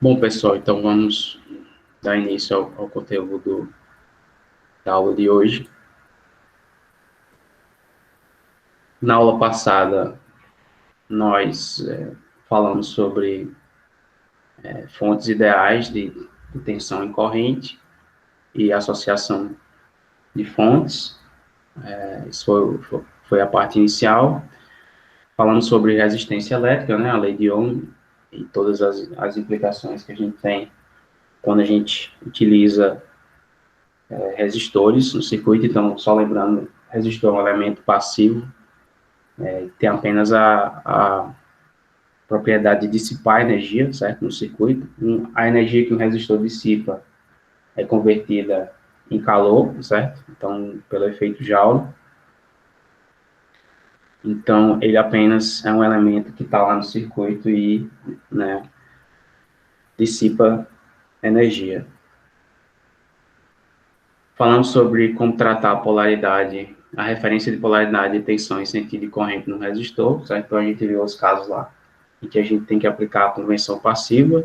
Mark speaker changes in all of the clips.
Speaker 1: Bom, pessoal, então vamos dar início ao conteúdo da aula de hoje. Na aula passada, nós falamos sobre fontes ideais de tensão em corrente e associação de fontes. Isso foi a parte inicial. Falamos sobre resistência elétrica, né, a lei de Ohm, e todas as implicações que a gente tem quando a gente utiliza resistores no circuito. Então, só lembrando, resistor é um elemento passivo, tem apenas a propriedade de dissipar energia, certo, no circuito. A energia que um resistor dissipa é convertida em calor, certo? Então, pelo efeito Joule. Então, ele apenas é um elemento que está lá no circuito e, né, dissipa energia. Falamos sobre como tratar a polaridade, a referência de polaridade de tensão em sentido de corrente no resistor, certo? Então, a gente viu os casos lá em que a gente tem que aplicar a convenção passiva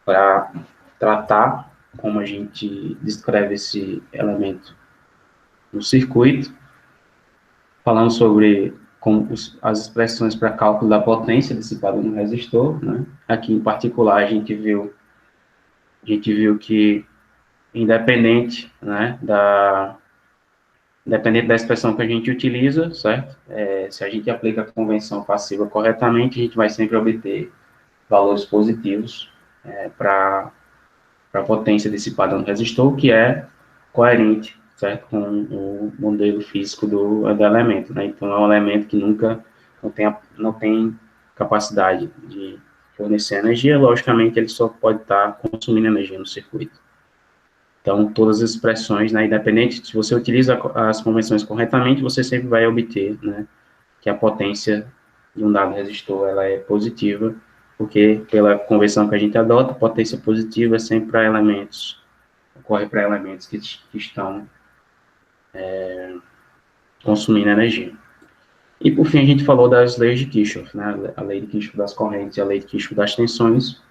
Speaker 1: para tratar como a gente descreve esse elemento no circuito. Falamos sobre como as expressões para cálculo da potência dissipada no resistor, né? Aqui, em particular, a gente viu que, independente, né, independente da expressão que a gente utiliza, certo? Se a gente aplica a convenção passiva corretamente, a gente vai sempre obter valores positivos para a potência dissipada no resistor, que é coerente, certo, com o modelo físico do elemento, né? Então, é um elemento que nunca não tem capacidade de fornecer energia. Logicamente, ele só pode estar consumindo energia no circuito. Então, todas as expressões, né, independente, se você utiliza as convenções corretamente, você sempre vai obter, né, que a potência de um dado resistor ela é positiva, porque pela convenção que a gente adota, potência positiva é sempre para elementos, ocorre para elementos que estão consumindo energia. E, por fim, a gente falou das leis de Kirchhoff, né, a lei de Kirchhoff das correntes e a lei de Kirchhoff das tensões,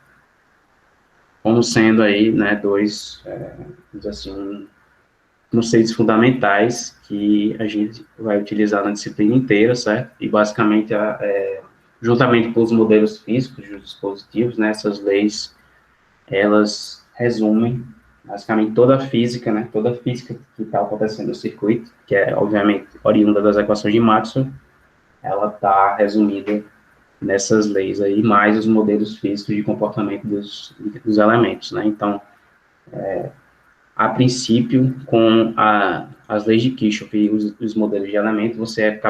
Speaker 1: como sendo aí, né, dois, assim, conceitos fundamentais que a gente vai utilizar na disciplina inteira, certo? E, basicamente, juntamente com os modelos físicos dos dispositivos, né, essas leis, elas resumem, basicamente, toda a física, né, toda a física que está acontecendo no circuito, que é, obviamente, oriunda das equações de Maxwell, ela está resumida nessas leis aí, mais os modelos físicos de comportamento dos elementos, né? Então, a princípio, com as leis de Kirchhoff e os modelos de elemento, você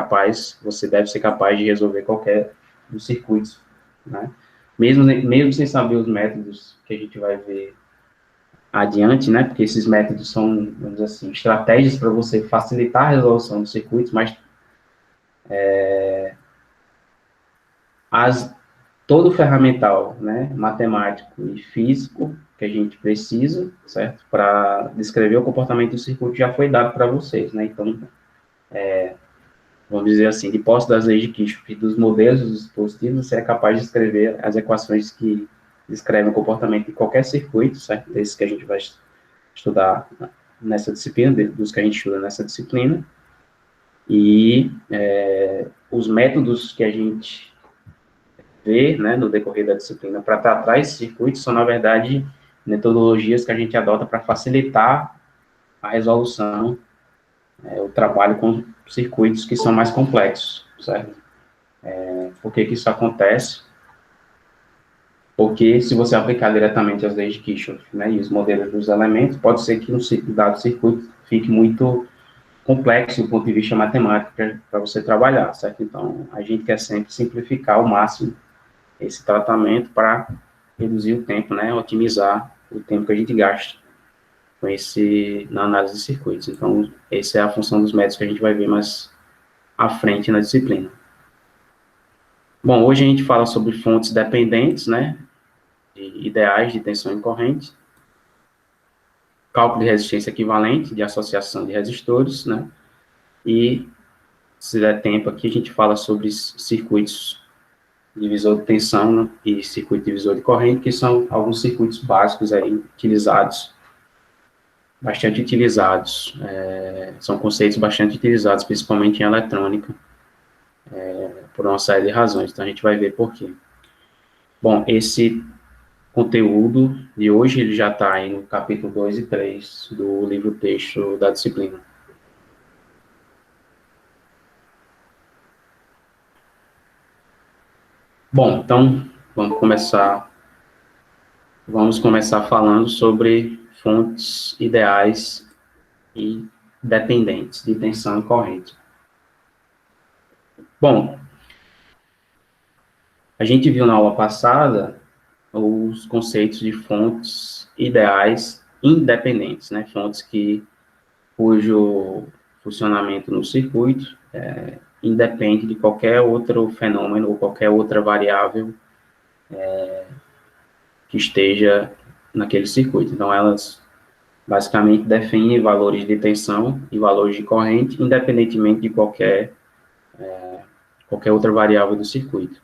Speaker 1: deve ser capaz de resolver qualquer dos circuitos, né? Mesmo sem saber os métodos que a gente vai ver adiante, né? Porque esses métodos são, vamos dizer assim, estratégias para você facilitar a resolução dos circuitos, mas todo o ferramental, né, matemático e físico que a gente precisa, certo, para descrever o comportamento do circuito já foi dado para vocês, né? Então, vamos dizer assim, de posse das leis de Kirchhoff e dos modelos dos dispositivos, você é capaz de escrever as equações que descrevem o comportamento de qualquer circuito, certo? Desses que a gente vai estudar nessa disciplina, dos que a gente estuda nessa disciplina, e os métodos que a gente vê, né, no decorrer da disciplina para tratar esses circuitos são, na verdade, metodologias que a gente adota para facilitar a resolução, o trabalho com circuitos que são mais complexos, certo? Por que isso acontece? Porque se você aplicar diretamente as leis de Kirchhoff, né, e os modelos dos elementos, pode ser que um dado circuito fique muito complexo do ponto de vista matemático para você trabalhar, certo? Então, a gente quer sempre simplificar ao máximo esse tratamento para reduzir o tempo, né, otimizar o tempo que a gente gasta com na análise de circuitos. Então, essa é a função dos métodos que a gente vai ver mais à frente na disciplina. Bom, hoje a gente fala sobre fontes dependentes, né, ideais de tensão em corrente, cálculo de resistência equivalente, de associação de resistores, né, e Se der tempo aqui, a gente fala sobre circuitos divisor de tensão, né, e circuito divisor de corrente, que são alguns circuitos básicos aí utilizados, bastante utilizados, são conceitos bastante utilizados, principalmente em eletrônica, por uma série de razões. Então, a gente vai ver por quê. Bom, esse conteúdo de hoje, ele já está aí no capítulo 2 e 3 do livro-texto da disciplina. Bom, então, vamos começar falando sobre fontes ideais e dependentes de tensão e corrente. Bom, a gente viu na aula passada os conceitos de fontes ideais independentes, né? Fontes cujo funcionamento no circuito independe de qualquer outro fenômeno ou qualquer outra variável que esteja naquele circuito. Então, elas basicamente definem valores de tensão e valores de corrente, independentemente de qualquer outra variável do circuito.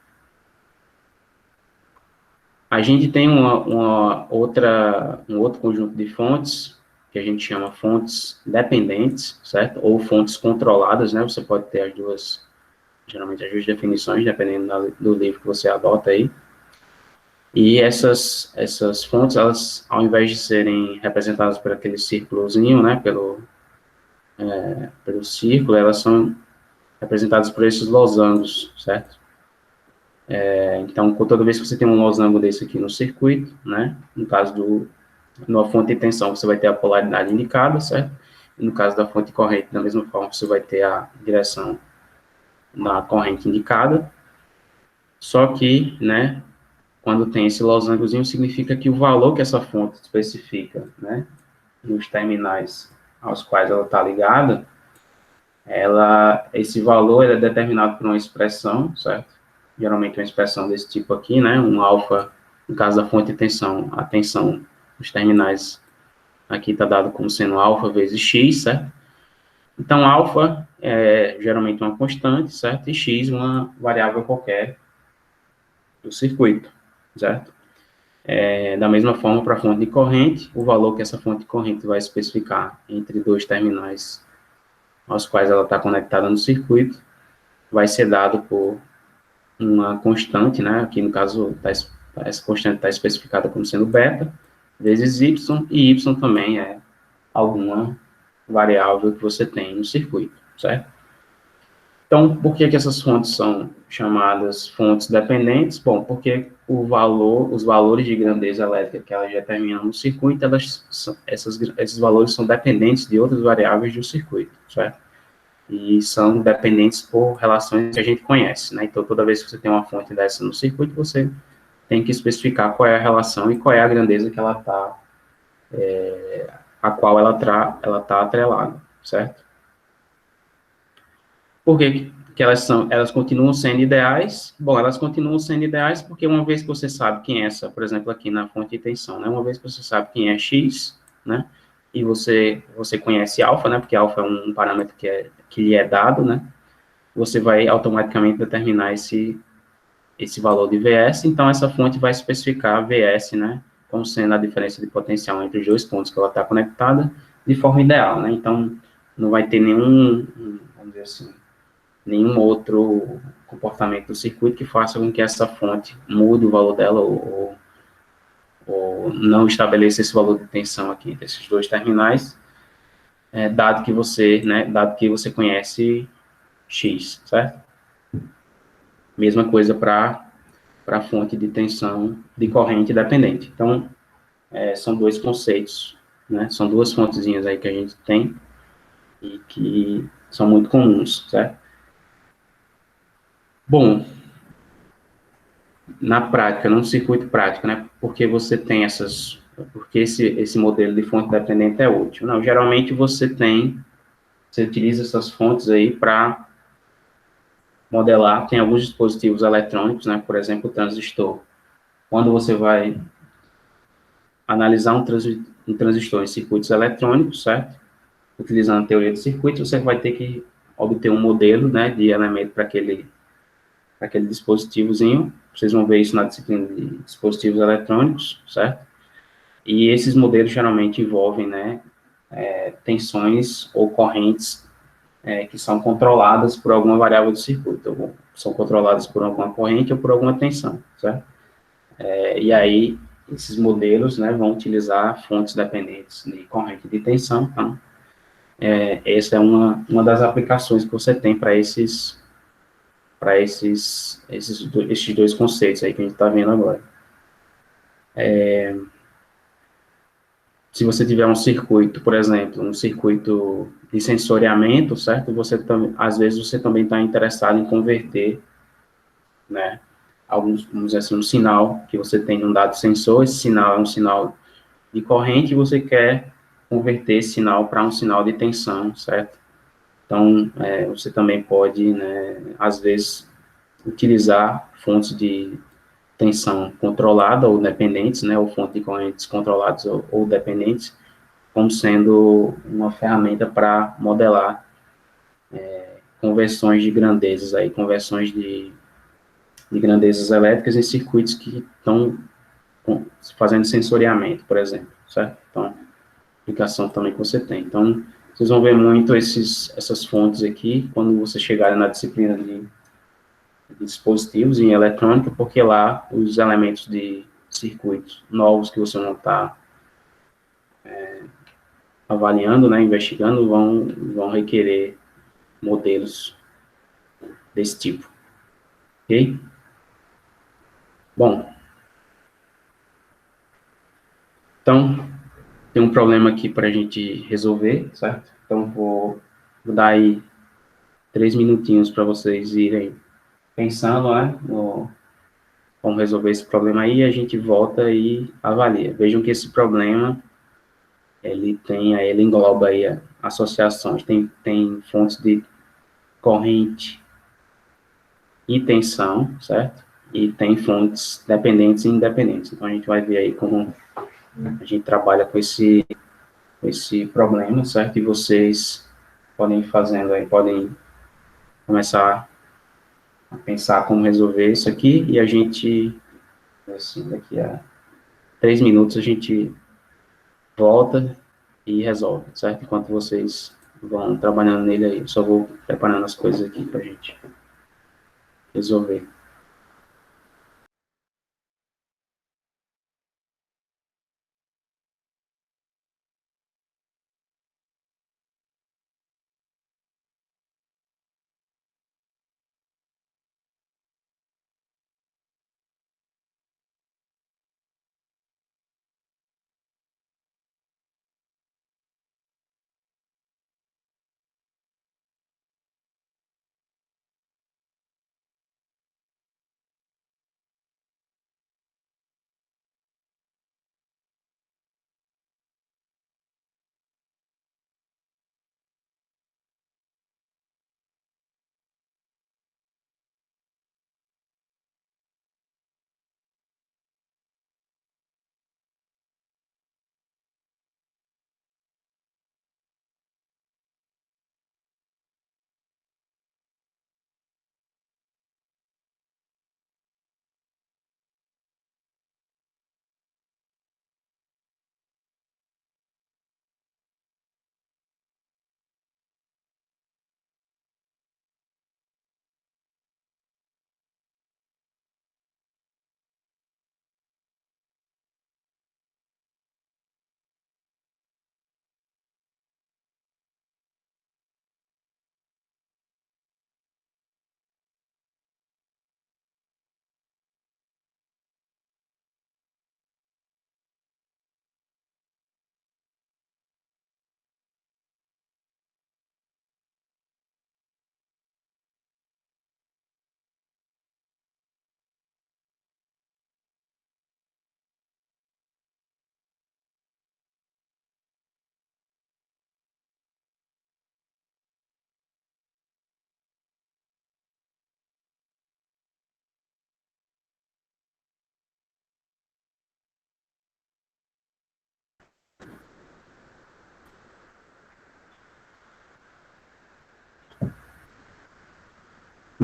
Speaker 1: A gente tem um outro conjunto de fontes, que a gente chama fontes dependentes, certo? Ou fontes controladas, né? Você pode ter as duas, geralmente as duas definições, dependendo do livro que você adota aí. E essas fontes, elas, ao invés de serem representadas por aquele círculozinho, né? Pelo círculo, elas são representadas por esses losangos, certo? Então, toda vez que você tem um losango desse aqui no circuito, né, no caso numa fonte de tensão, você vai ter a polaridade indicada, certo? E no caso da fonte de corrente, da mesma forma, você vai ter a direção da corrente indicada. Só que, né, quando tem esse losangozinho, significa que o valor que essa fonte especifica, né, nos terminais aos quais ela está ligada, esse valor é determinado por uma expressão, certo? Geralmente uma expressão desse tipo aqui, né? Um alfa, no caso da fonte de tensão, a tensão dos terminais aqui está dado como sendo alfa vezes x, certo? Então, alfa é geralmente uma constante, certo? E x uma variável qualquer do circuito, certo? Da mesma forma, para a fonte de corrente, o valor que essa fonte de corrente vai especificar entre dois terminais aos quais ela está conectada no circuito vai ser dado por uma constante, né? Aqui no caso, essa constante está especificada como sendo beta, vezes y, e y também é alguma variável que você tem no circuito, certo? Então, por que essas fontes são chamadas fontes dependentes? Bom, porque os valores de grandeza elétrica que elas determinam no circuito, esses valores são dependentes de outras variáveis do circuito, certo? E são dependentes por relações que a gente conhece, né? Então, toda vez que você tem uma fonte dessa no circuito, você tem que especificar qual é a relação e qual é a grandeza que ela está, a qual ela está atrelada, certo? Por que elas continuam sendo ideais? Bom, elas continuam sendo ideais porque uma vez que você sabe quem é essa, por exemplo, aqui na fonte de tensão, né? Uma vez que você sabe quem é x, né? E você conhece alfa, né? Porque alfa é um parâmetro que lhe é dado, né? Você vai automaticamente determinar esse valor de Vs, então essa fonte vai especificar Vs, né, como sendo a diferença de potencial entre os dois pontos que ela está conectada, de forma ideal, né, então não vai ter vamos dizer assim, nenhum outro comportamento do circuito que faça com que essa fonte mude o valor dela ou não estabeleça esse valor de tensão aqui entre esses dois terminais, dado que você conhece X, certo? Mesma coisa para a fonte de tensão de corrente dependente. Então, são dois conceitos, né? São duas fontezinhas aí que a gente tem e que são muito comuns, certo? Bom, na prática, num circuito prático, né? Porque você tem porque esse modelo de fonte dependente é útil? Não, geralmente você utiliza essas fontes aí para modelar, tem alguns dispositivos eletrônicos, né? Por exemplo, o transistor. Quando você vai analisar um transistor em circuitos eletrônicos, certo? Utilizando a teoria de circuitos, você vai ter que obter um modelo, né, de elemento para aquele dispositivozinho. Vocês vão ver isso na disciplina de dispositivos eletrônicos, certo? E esses modelos geralmente envolvem, né, tensões ou correntes que são controladas por alguma variável do circuito, ou são controladas por alguma corrente ou por alguma tensão, certo? E aí, esses modelos, né, vão utilizar fontes dependentes de corrente e de tensão. Então, essa é uma das aplicações que você tem para esses dois conceitos aí que a gente está vendo agora. Se você tiver um circuito, por exemplo, um circuito de sensoriamento, certo? Às vezes você também está interessado em converter, né, vamos dizer assim, um sinal que você tem num dado sensor, esse sinal é um sinal de corrente e você quer converter esse sinal para um sinal de tensão, certo? Então, você também pode, né, às vezes, utilizar fontes de tensão controlada ou dependentes, né, ou fontes de correntes controladas ou dependentes, como sendo uma ferramenta para modelar conversões de grandezas aí, conversões de grandezas elétricas em circuitos que estão fazendo sensoriamento, por exemplo, certo? Então, aplicação também que você tem. Então, vocês vão ver muito essas fontes aqui quando você chegar na disciplina de dispositivos em eletrônica, porque lá os elementos de circuitos novos que você não está avaliando, né, investigando, vão requerer modelos desse tipo, ok? Bom, então, tem um problema aqui para a gente resolver, certo? Então, vou dar aí 3 minutinhos para vocês irem pensando, né, no, como resolver esse problema aí, e a gente volta e avalia. Vejam que esse problema, ele engloba aí associações, tem fontes de corrente e tensão, certo? E tem fontes dependentes e independentes. Então, a gente vai ver aí como a gente trabalha com esse problema, certo? E vocês podem ir fazendo aí, podem começar a pensar como resolver isso aqui, e a gente, assim, daqui a 3 minutos, a gente volta e resolve, certo? Enquanto vocês vão trabalhando nele aí, eu só vou preparando as coisas aqui pra gente resolver.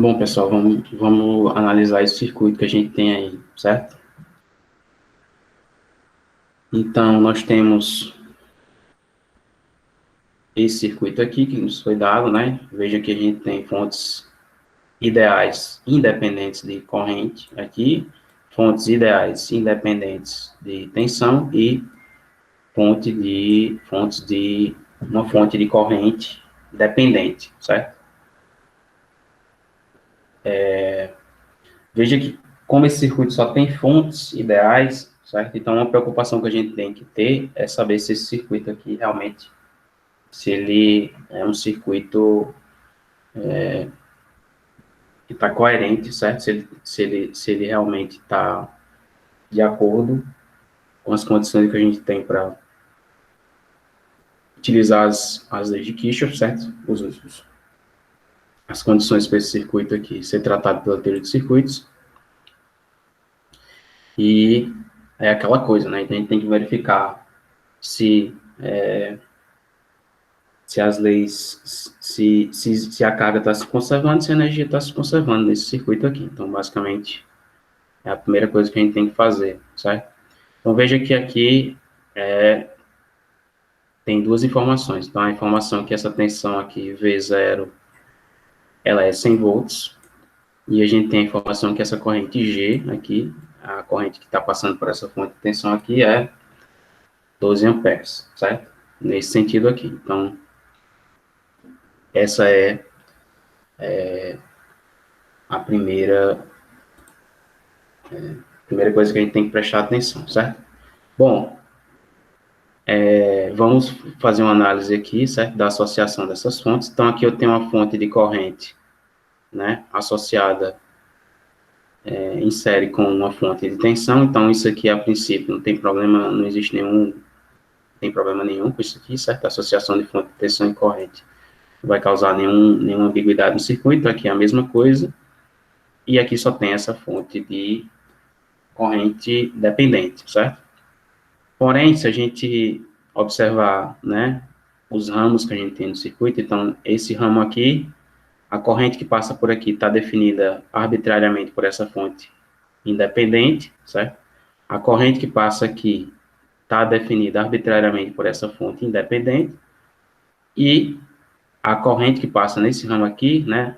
Speaker 1: Bom, pessoal, vamos analisar esse circuito que a gente tem aí, certo? Então, nós temos esse circuito aqui que nos foi dado, né? Veja que a gente tem fontes ideais independentes de corrente aqui, fontes ideais independentes de tensão e uma fonte de corrente dependente, certo? Veja que como esse circuito só tem fontes ideais, certo? Então, uma preocupação que a gente tem que ter é saber se esse circuito aqui realmente, se ele é um circuito que está coerente, certo? Se ele realmente está de acordo com as condições que a gente tem para utilizar as leis de Kirchhoff, certo? As condições para esse circuito aqui ser tratado pela teoria de circuitos. E é aquela coisa, né? Então, a gente tem que verificar se as leis, se a carga está se conservando, se a energia está se conservando nesse circuito aqui. Então, basicamente, é a primeira coisa que a gente tem que fazer, certo? Então, veja que aqui tem duas informações. Então, a informação que essa tensão aqui, V0, ela é 100 volts, e a gente tem a informação que essa corrente G aqui, a corrente que está passando por essa fonte de tensão aqui é 12 amperes, certo? Nesse sentido aqui. Então, essa é a primeira coisa que a gente tem que prestar atenção, certo? Bom, vamos fazer uma análise aqui, certo? Da associação dessas fontes. Então, aqui eu tenho uma fonte de corrente, né? Associada em série com uma fonte de tensão. Então, isso aqui, a princípio, não tem problema, não existe nenhum, tem problema nenhum com isso aqui, certo? A associação de fonte de tensão e corrente não vai causar nenhuma ambiguidade no circuito. Aqui é a mesma coisa. E aqui só tem essa fonte de corrente dependente, certo? Porém, se a gente observar, né, os ramos que a gente tem no circuito, então, esse ramo aqui, a corrente que passa por aqui está definida arbitrariamente por essa fonte independente, certo? A corrente que passa aqui está definida arbitrariamente por essa fonte independente, e a corrente que passa nesse ramo aqui, né,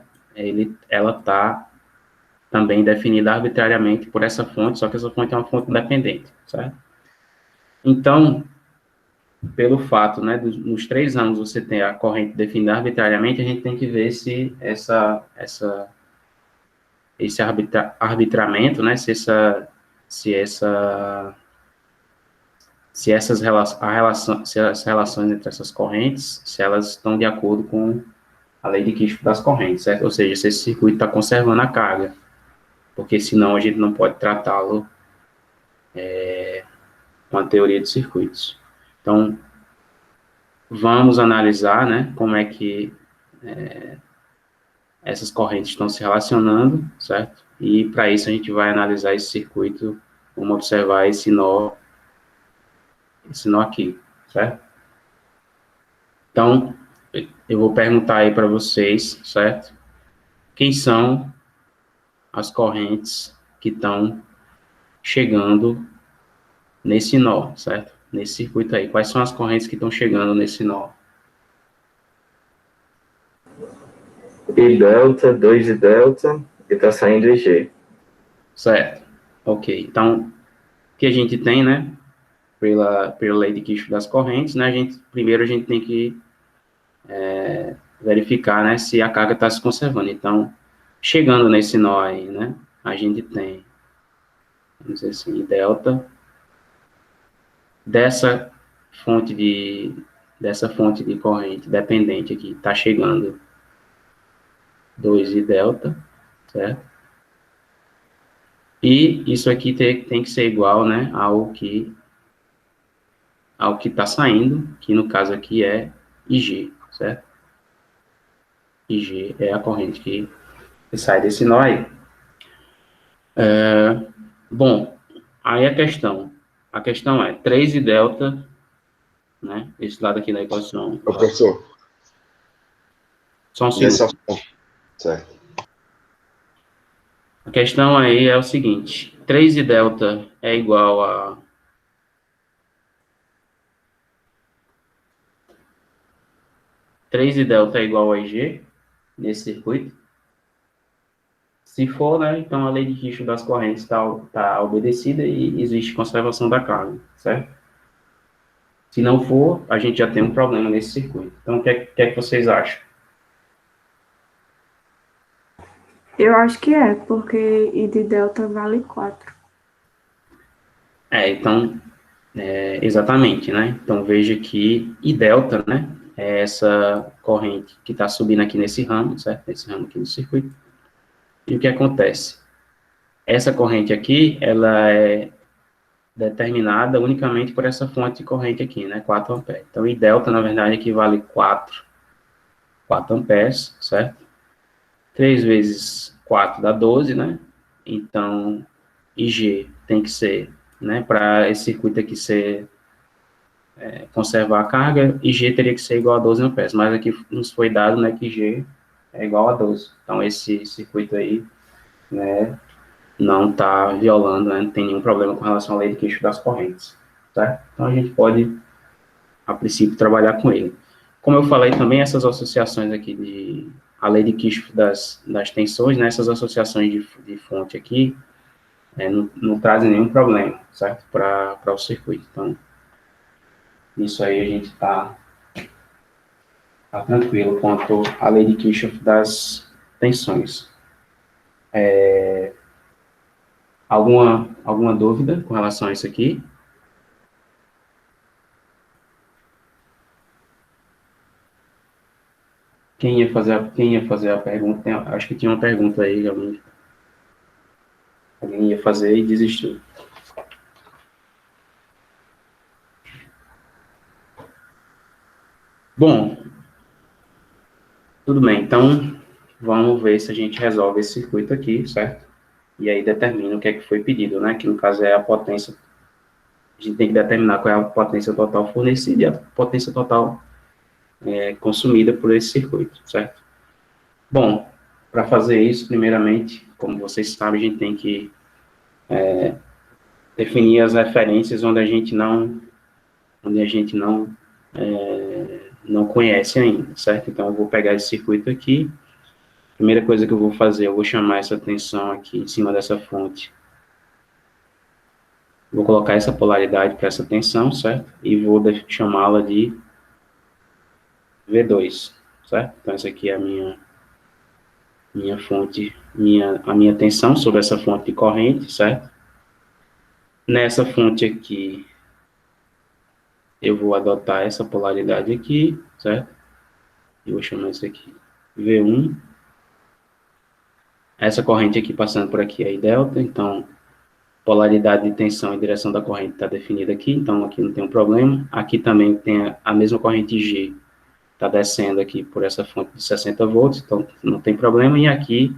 Speaker 1: ela está também definida arbitrariamente por essa fonte, só que essa fonte é uma fonte independente, certo? Então, pelo fato, né, nos 3 anos você tem a corrente definida arbitrariamente, a gente tem que ver se esse arbitramento, né, se as relações entre essas correntes, se elas estão de acordo com a lei de Kirchhoff das correntes, certo? Ou seja, se esse circuito está conservando a carga, porque senão a gente não pode tratá-lo com a teoria de circuitos. Então, vamos analisar, né, como é que essas correntes estão se relacionando, certo? E para isso a gente vai analisar esse circuito, vamos observar esse nó aqui, certo? Então, eu vou perguntar aí para vocês, certo? Quem são as correntes que estão chegando nesse nó, certo? Nesse circuito aí. Quais são as correntes que estão chegando nesse nó?
Speaker 2: I delta, 2 I delta, e está saindo IG.
Speaker 1: Certo. Ok. Então, o que a gente tem, né? Pela lei de Kirchhoff das correntes, né? Primeiro a gente tem que verificar, né? Se a carga está se conservando. Então, chegando nesse nó aí, né? A gente tem, vamos dizer assim, delta dessa fonte de corrente dependente aqui, está chegando 2 I delta, certo? E isso aqui tem que ser igual, né, ao que está saindo, que no caso aqui é IG, certo? IG é a corrente que sai desse nó aí. Bom, aí a questão é 3 I delta, né, esse lado aqui da equação.
Speaker 3: Professor,
Speaker 1: Só um segundo.
Speaker 3: certo.
Speaker 1: A questão aí é o seguinte, 3 I delta é igual a 3 I delta é igual a IG nesse circuito. Se for, né, então a lei de Kirchhoff das correntes tá obedecida e existe conservação da carga, certo? Se não for, a gente já tem um problema nesse circuito. Então, o que é que vocês acham?
Speaker 3: Eu acho que é, porque I de delta vale 4.
Speaker 1: Então, exatamente, né? Então, veja que I delta, né, é essa corrente que está subindo aqui nesse ramo, certo? Nesse ramo aqui do circuito. E o que acontece? Essa corrente aqui, ela é determinada unicamente por essa fonte de corrente aqui, né? 4 amperes. Então, I delta, na verdade, equivale 4 amperes, certo? 3 vezes 4 dá 12, né? Então, IG tem que ser, né? Para esse circuito aqui ser conservar a carga, IG teria que ser igual a 12 amperes. Mas aqui nos foi dado, né, que IG é igual a 12. Então, esse circuito aí, né, não está violando, né, não tem nenhum problema com relação à lei de Kirchhoff das correntes, certo? Então, a gente pode, a princípio, trabalhar com ele. Como eu falei também, essas associações aqui de a lei de Kirchhoff das tensões, né, essas associações de fonte aqui, não trazem nenhum problema, certo? Para o circuito. Então, isso aí a gente tá tranquilo quanto à lei de Kirchhoff das tensões. Alguma dúvida com relação a isso aqui? Quem ia fazer a pergunta? Acho que tinha uma pergunta aí, alguém ia fazer e desistiu. Bom, tudo bem. Então, vamos ver se a gente resolve esse circuito aqui, certo? E aí determina o que é que foi pedido, né? Que no caso é a potência. A gente tem que determinar qual é a potência total fornecida e a potência total consumida por esse circuito, certo? Bom, para fazer isso, primeiramente, como vocês sabem, a gente tem que definir as referências onde a gente não conhece ainda, certo? Então, eu vou pegar esse circuito aqui. Primeira coisa que eu vou fazer, eu vou chamar essa tensão aqui em cima dessa fonte. Vou colocar essa polaridade para essa tensão, certo? E vou chamá-la de V2, certo? Então, essa aqui é a minha fonte, a minha tensão sobre essa fonte de corrente, certo? Nessa fonte aqui, eu vou adotar essa polaridade aqui, certo? Eu vou chamar isso aqui V1. Essa corrente aqui passando por aqui é I delta, então polaridade de tensão e direção da corrente está definida aqui, então aqui não tem um problema. Aqui também tem a mesma corrente G, está descendo aqui por essa fonte de 60 volts, então não tem problema. E aqui,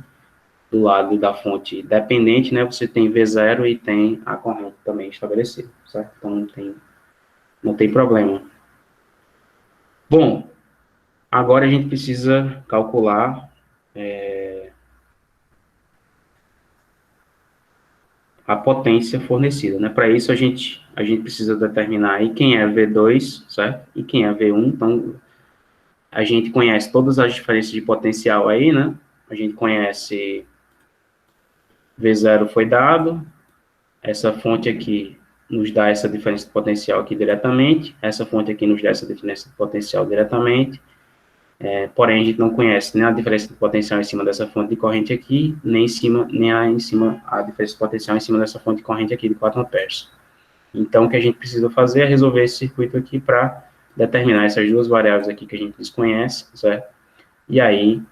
Speaker 1: do lado da fonte dependente, né, você tem V0 e tem a corrente também estabelecida, certo? Então não tem problema. Bom, agora a gente precisa calcular a potência fornecida, né? Para isso a gente precisa determinar aí quem é V2, certo? E quem é V1. Então a gente conhece todas as diferenças de potencial aí, né? A gente conhece V0 foi dado, essa fonte aqui nos dá essa diferença de potencial aqui diretamente, essa fonte aqui nos dá essa diferença de potencial diretamente, porém a gente não conhece nem a diferença de potencial em cima dessa fonte de corrente aqui, nem a diferença de potencial em cima dessa fonte de corrente aqui de 4 amperes. Então, o que a gente precisa fazer é resolver esse circuito aqui para determinar essas duas variáveis aqui que a gente desconhece, certo? E aí,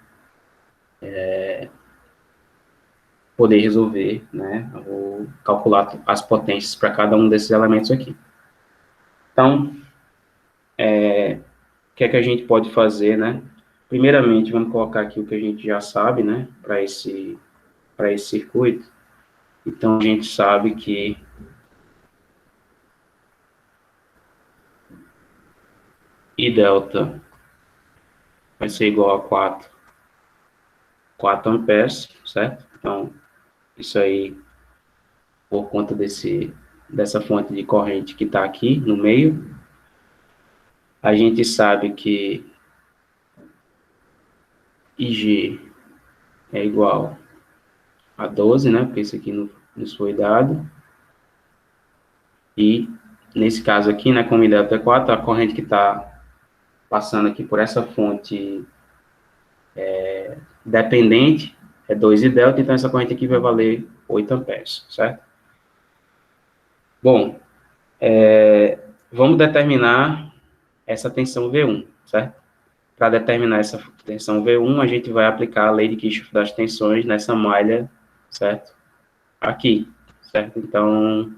Speaker 1: poder resolver, né, ou calcular as potências para cada um desses elementos aqui. Então, o que é que a gente pode fazer, né? Primeiramente, vamos colocar aqui o que a gente já sabe, né, para esse circuito. Então, a gente sabe que I delta vai ser igual a 4 amperes, certo? Então, Isso aí por conta dessa fonte de corrente que está aqui no meio. A gente sabe que IG é igual a 12, né? Porque isso aqui nos foi dado. E, nesse caso aqui, né, como I delta é 4, a corrente que está passando aqui por essa fonte dependente é 2 I delta, então essa corrente aqui vai valer 8 amperes, certo? Bom, vamos determinar essa tensão V1, certo? Para determinar essa tensão V1, a gente vai aplicar a lei de Kirchhoff das tensões nessa malha, certo? Aqui, certo? Então,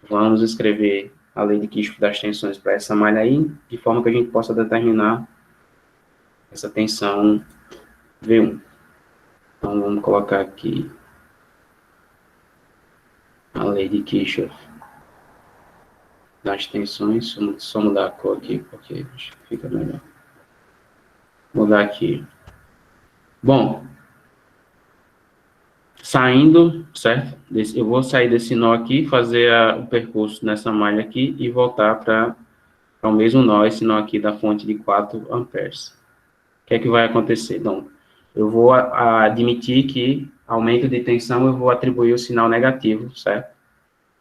Speaker 1: vamos escrever a lei de Kirchhoff das tensões para essa malha aí, de forma que a gente possa determinar essa tensão V1. Então, vamos colocar aqui a lei de Kirchhoff das tensões. Só mudar a cor aqui, porque acho que fica melhor. Mudar aqui. Bom, saindo, certo? Eu vou sair desse nó aqui, fazer o percurso nessa malha aqui e voltar para o mesmo nó, esse nó aqui da fonte de 4 amperes. O que é que vai acontecer? Então, eu vou admitir que aumento de tensão eu vou atribuir o sinal negativo, certo?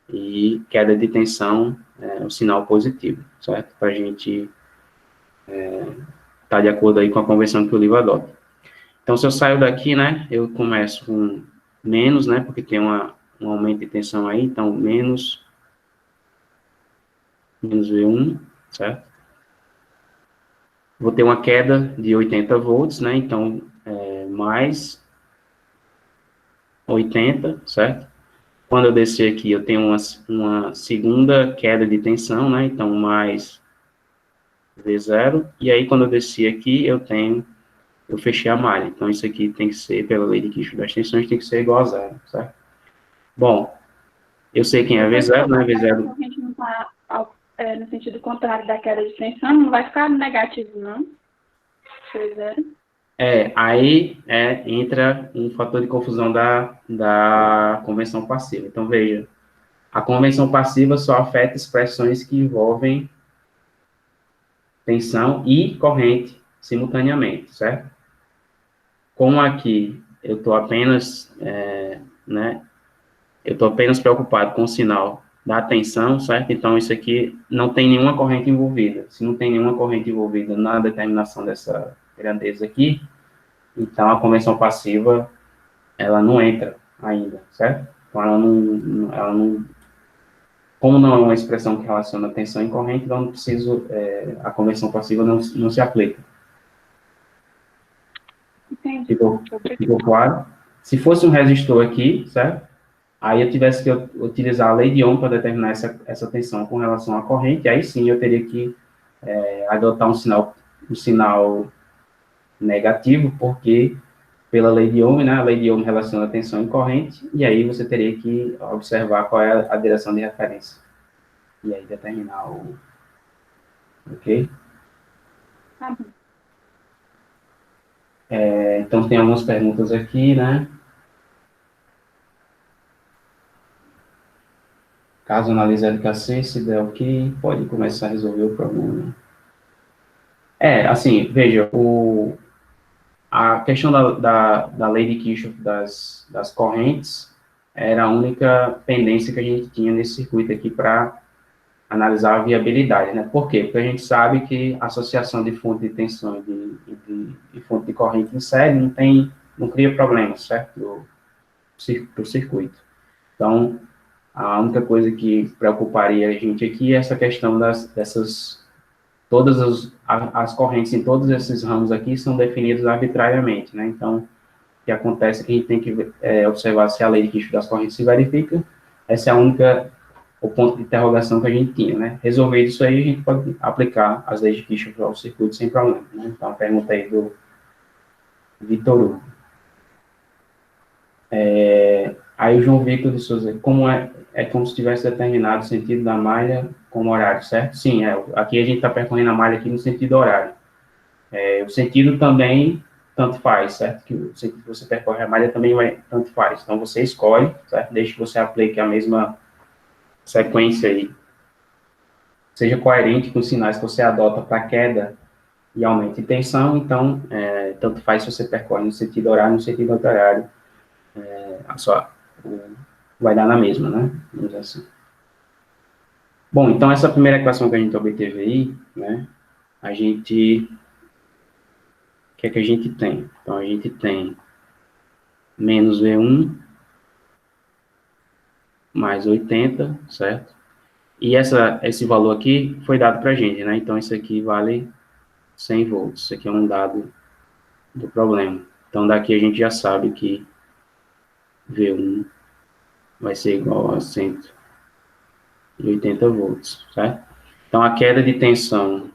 Speaker 1: E queda de tensão o sinal positivo, certo? Para a gente estar de acordo aí com a convenção que o livro adota. Então, se eu saio daqui, né, eu começo com menos, né, porque tem um aumento de tensão aí, então menos V1, certo? Vou ter uma queda de 80 volts, né, então mais 80, certo? Quando eu descer aqui, eu tenho uma segunda queda de tensão, né, então mais V0, e aí quando eu descer aqui, eu fechei a malha, então isso aqui tem que ser, pela lei de Kirchhoff das tensões, tem que ser igual a zero, certo? Bom, eu sei quem é V0, né? V0.
Speaker 4: A gente não está no sentido contrário da queda de tensão, não vai ficar negativo, não? V0.
Speaker 1: Aí entra um fator de confusão da convenção passiva. Então, veja, a convenção passiva só afeta expressões que envolvem tensão e corrente simultaneamente, certo? Como aqui eu estou apenas, eu estou apenas preocupado com o sinal da tensão, certo? Então, isso aqui não tem nenhuma corrente envolvida. Se não tem nenhuma corrente envolvida na determinação dessa grandeza aqui, então a convenção passiva, ela não entra ainda, certo? Então, ela não como não é uma expressão que relaciona tensão e corrente, então não preciso, a convenção passiva não se aplica.
Speaker 4: Entendi.
Speaker 1: Ficou claro? Se fosse um resistor aqui, certo? Aí eu tivesse que utilizar a lei de Ohm para determinar essa tensão com relação à corrente, aí sim eu teria que adotar um sinal negativo, porque pela lei de Ohm, né, a lei de Ohm relaciona tensão e corrente, e aí você teria que observar qual é a direção de referência. E aí determinar o... Ok?
Speaker 4: Tá bom.
Speaker 1: Então tem algumas perguntas aqui, né? Caso analise LKC, se der ok, pode começar a resolver o problema. Assim, veja, a questão da lei de Kirchhoff das correntes era a única pendência que a gente tinha nesse circuito aqui para analisar a viabilidade, né? Por quê? Porque a gente sabe que a associação de fonte de tensão e fonte de corrente em série não cria problemas, certo? Do circuito. Então, a única coisa que preocuparia a gente aqui é essa questão todas as correntes em todos esses ramos aqui são definidas arbitrariamente, né? Então, o que acontece é que a gente tem que observar se a lei de Kirchhoff das correntes se verifica. Essa é o ponto de interrogação que a gente tinha, né? Resolvido isso aí, a gente pode aplicar as leis de Kirchhoff ao circuito sem problema, né? Então, a pergunta aí do Vitor Hugo. Aí o João Victor de Souza, como como se tivesse determinado o sentido da malha como horário, certo? Sim, aqui a gente está percorrendo a malha aqui no sentido horário. O sentido também tanto faz, certo? Que você percorre a malha também vai, tanto faz. Então, você escolhe, certo? Desde que você aplique a mesma sequência aí, seja coerente com os sinais que você adota para queda e aumento de tensão, então, tanto faz se você percorre no sentido horário, no sentido anti-horário, vai dar na mesma, né? Vamos dizer assim. Bom, então essa primeira equação que a gente obteve aí, né? O que é que a gente tem? Então, a gente tem menos V1 mais 80, certo? E esse valor aqui foi dado para a gente, né? Então, isso aqui vale 100 volts. Isso aqui é um dado do problema. Então, daqui a gente já sabe que V1 vai ser igual a 180 volts, certo? Então, a queda de tensão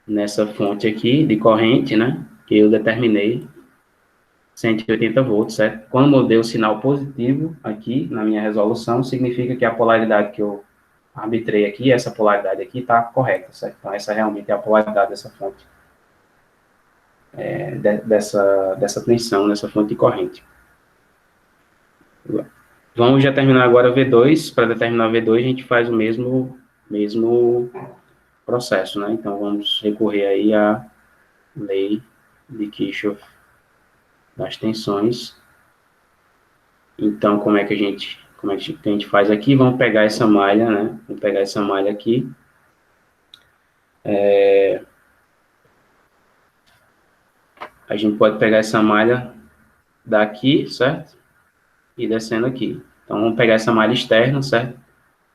Speaker 1: nessa fonte aqui, de corrente, né? Que eu determinei, 180 volts, certo? Quando eu dei o sinal positivo aqui na minha resolução, significa que a polaridade que eu arbitrei aqui, essa polaridade aqui está correta, certo? Então, essa realmente é a polaridade dessa fonte, dessa tensão, dessa fonte de corrente. Vamos determinar agora V2. Para determinar V2, a gente faz o mesmo processo, né? Então, vamos recorrer aí à lei de Kirchhoff das tensões. Então, como é que a gente faz aqui? Vamos pegar essa malha, né? Vamos pegar essa malha aqui. A gente pode pegar essa malha daqui, certo? E descendo aqui. Então, vamos pegar essa malha externa, certo?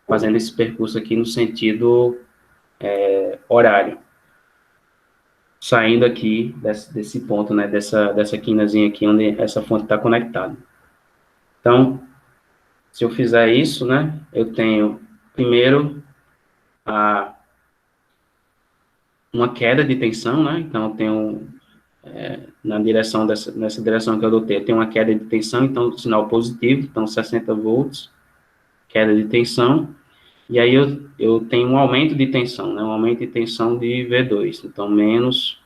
Speaker 1: Fazendo esse percurso aqui no sentido horário. Saindo aqui desse ponto, né? Dessa quinazinha aqui, onde essa fonte está conectada. Então, se eu fizer isso, né? Eu tenho, primeiro, uma queda de tensão, né? Então, eu tenho, nessa direção que eu adotei, eu tenho uma queda de tensão, então, sinal positivo, então, 60 volts, queda de tensão. E aí, eu tenho um aumento de tensão, né? Um aumento de tensão de V2. Então, menos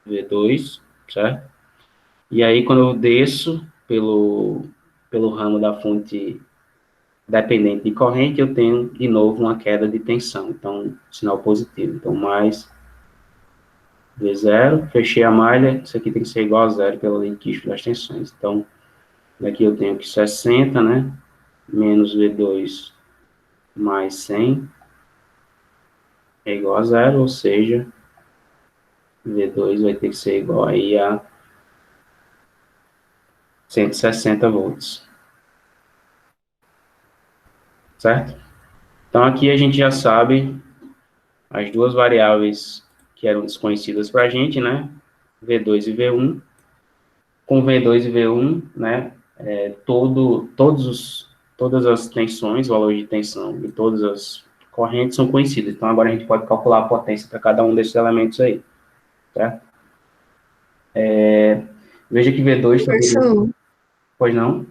Speaker 1: V2, certo? E aí, quando eu desço pelo ramo da fonte dependente de corrente, eu tenho, de novo, uma queda de tensão. Então, sinal positivo. Então, mais V0, fechei a malha, isso aqui tem que ser igual a zero pela lei de Kirchhoff das tensões. Então, daqui eu tenho que 60, né? Menos V2 mais 100 é igual a zero, ou seja, V2 vai ter que ser igual aí a 160 volts. Certo? Então, aqui a gente já sabe as duas variáveis que eram desconhecidas para a gente, né? V2 e V1. Com V2 e V1, né? Todas as tensões, valores de tensão e todas as correntes são conhecidas. Então, agora a gente pode calcular a potência para cada um desses elementos aí. Certo? Veja que V2...
Speaker 5: Professor,
Speaker 1: Pois não?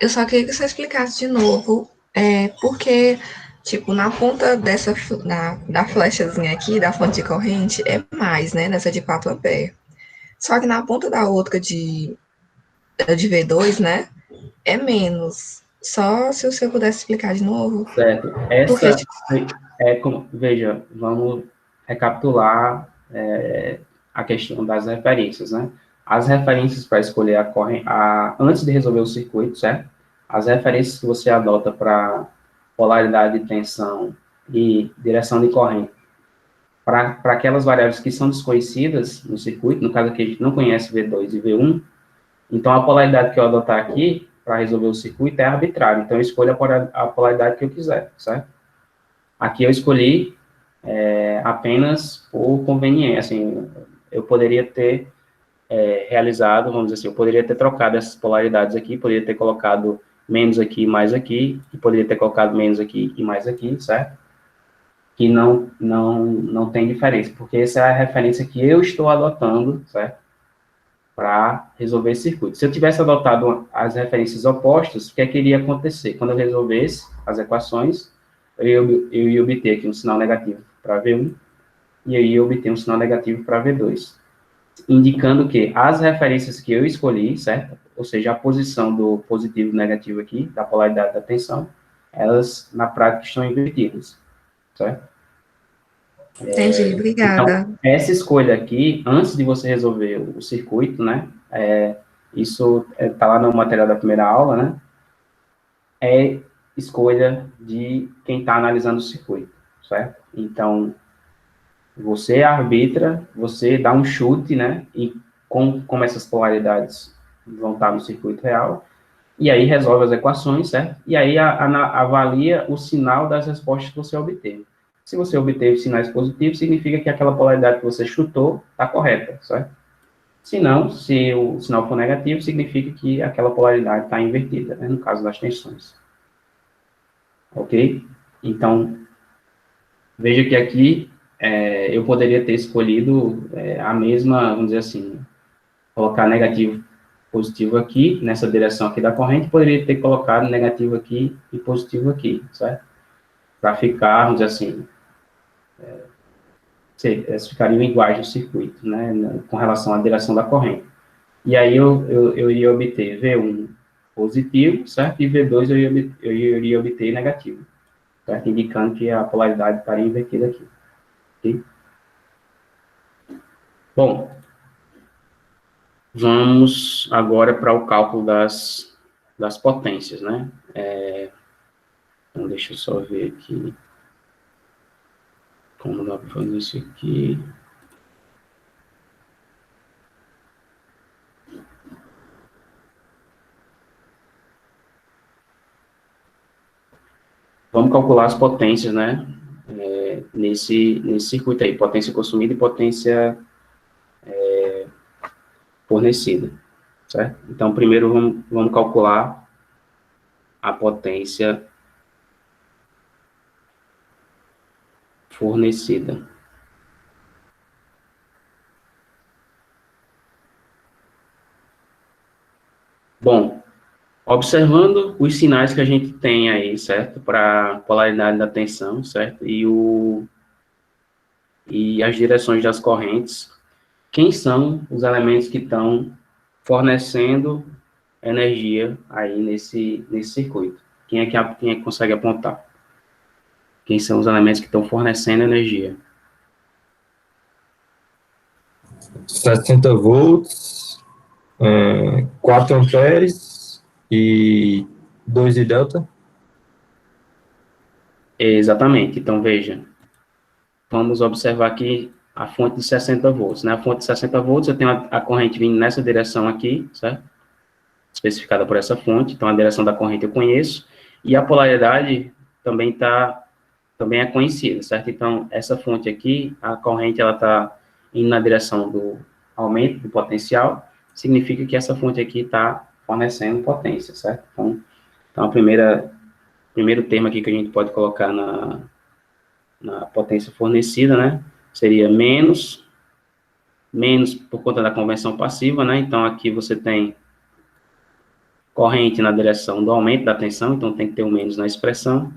Speaker 5: eu só queria que você explicasse de novo, porque, tipo, na ponta da flechazinha aqui, da fonte de corrente, é mais, né, nessa de 4 ampere. Só que na ponta da outra de V2, né, é menos. Só se você pudesse explicar de novo.
Speaker 1: Certo.
Speaker 5: Porque,
Speaker 1: Veja, vamos recapitular a questão das referências, né? As referências para escolher antes de resolver o circuito, certo? As referências que você adota para polaridade de tensão e direção de corrente, para aquelas variáveis que são desconhecidas no circuito, no caso aqui a gente não conhece V2 e V1, então a polaridade que eu adotar aqui para resolver o circuito é arbitrária, então eu escolho a polaridade que eu quiser, certo? Aqui eu escolhi apenas por conveniência, assim, eu poderia ter realizado, vamos dizer assim, eu poderia ter trocado essas polaridades aqui, poderia ter colocado menos aqui e mais aqui, e poderia ter colocado menos aqui e mais aqui, certo? Que não tem diferença, porque essa é a referência que eu estou adotando, certo? Para resolver esse circuito. Se eu tivesse adotado as referências opostas, o que é que iria acontecer? Quando eu resolvesse as equações, eu ia obter aqui um sinal negativo para V1 e aí eu obtenho um sinal negativo para V2, indicando que as referências que eu escolhi, certo? Ou seja, a posição do positivo e negativo aqui, da polaridade da tensão, elas, na prática, estão invertidas, certo?
Speaker 5: Entendi,
Speaker 1: Então,
Speaker 5: obrigada.
Speaker 1: essa escolha aqui, antes de você resolver o circuito, né, isso está lá no material da primeira aula, né, é escolha de quem está analisando o circuito, certo? Então, você arbitra, você dá um chute, né, e como essas polaridades vão estar no circuito real, e aí resolve as equações, certo? E aí avalia o sinal das respostas que você obteve. Se você obteve sinais positivos, significa que aquela polaridade que você chutou está correta, certo? Se não, se o sinal for negativo, significa que aquela polaridade está invertida, né, no caso das tensões. Ok? Então, veja que aqui eu poderia ter escolhido a mesma, vamos dizer assim, colocar negativo, positivo aqui, nessa direção aqui da corrente, poderia ter colocado negativo aqui e positivo aqui, certo? Para ficar, vamos dizer assim, eles ficariam iguais no circuito, né, com relação à direção da corrente. E aí eu iria obter V1 positivo, certo? E V2 eu iria obter negativo, certo? Indicando que a polaridade estaria invertida aqui, ok? Bom, vamos agora para o cálculo das potências, né? Então, deixa eu só ver aqui como dá para fazer isso aqui. Vamos calcular as potências, né? Nesse circuito aí, potência consumida e potência fornecida, certo? Então, primeiro vamos calcular a potência fornecida. Bom, observando os sinais que a gente tem aí, certo? Para a polaridade da tensão, certo? E as direções das correntes, quem são os elementos que estão fornecendo energia aí nesse circuito? Quem é que consegue apontar? Quem são os elementos que estão fornecendo energia?
Speaker 2: 60 volts, 4 amperes e 2 de delta.
Speaker 1: Exatamente. Então, veja, vamos observar aqui a fonte de 60 volts, né? A fonte de 60 volts, eu tenho a corrente vindo nessa direção aqui, certo? Especificada por essa fonte, então a direção da corrente eu conheço, e a polaridade também é conhecida, certo? Então, essa fonte aqui, a corrente, ela está indo na direção do aumento do potencial, significa que essa fonte aqui está fornecendo potência, certo? Então a primeiro termo aqui que a gente pode colocar na potência fornecida, né, seria menos por conta da conversão passiva, né, então aqui você tem corrente na direção do aumento da tensão, então tem que ter um menos na expressão,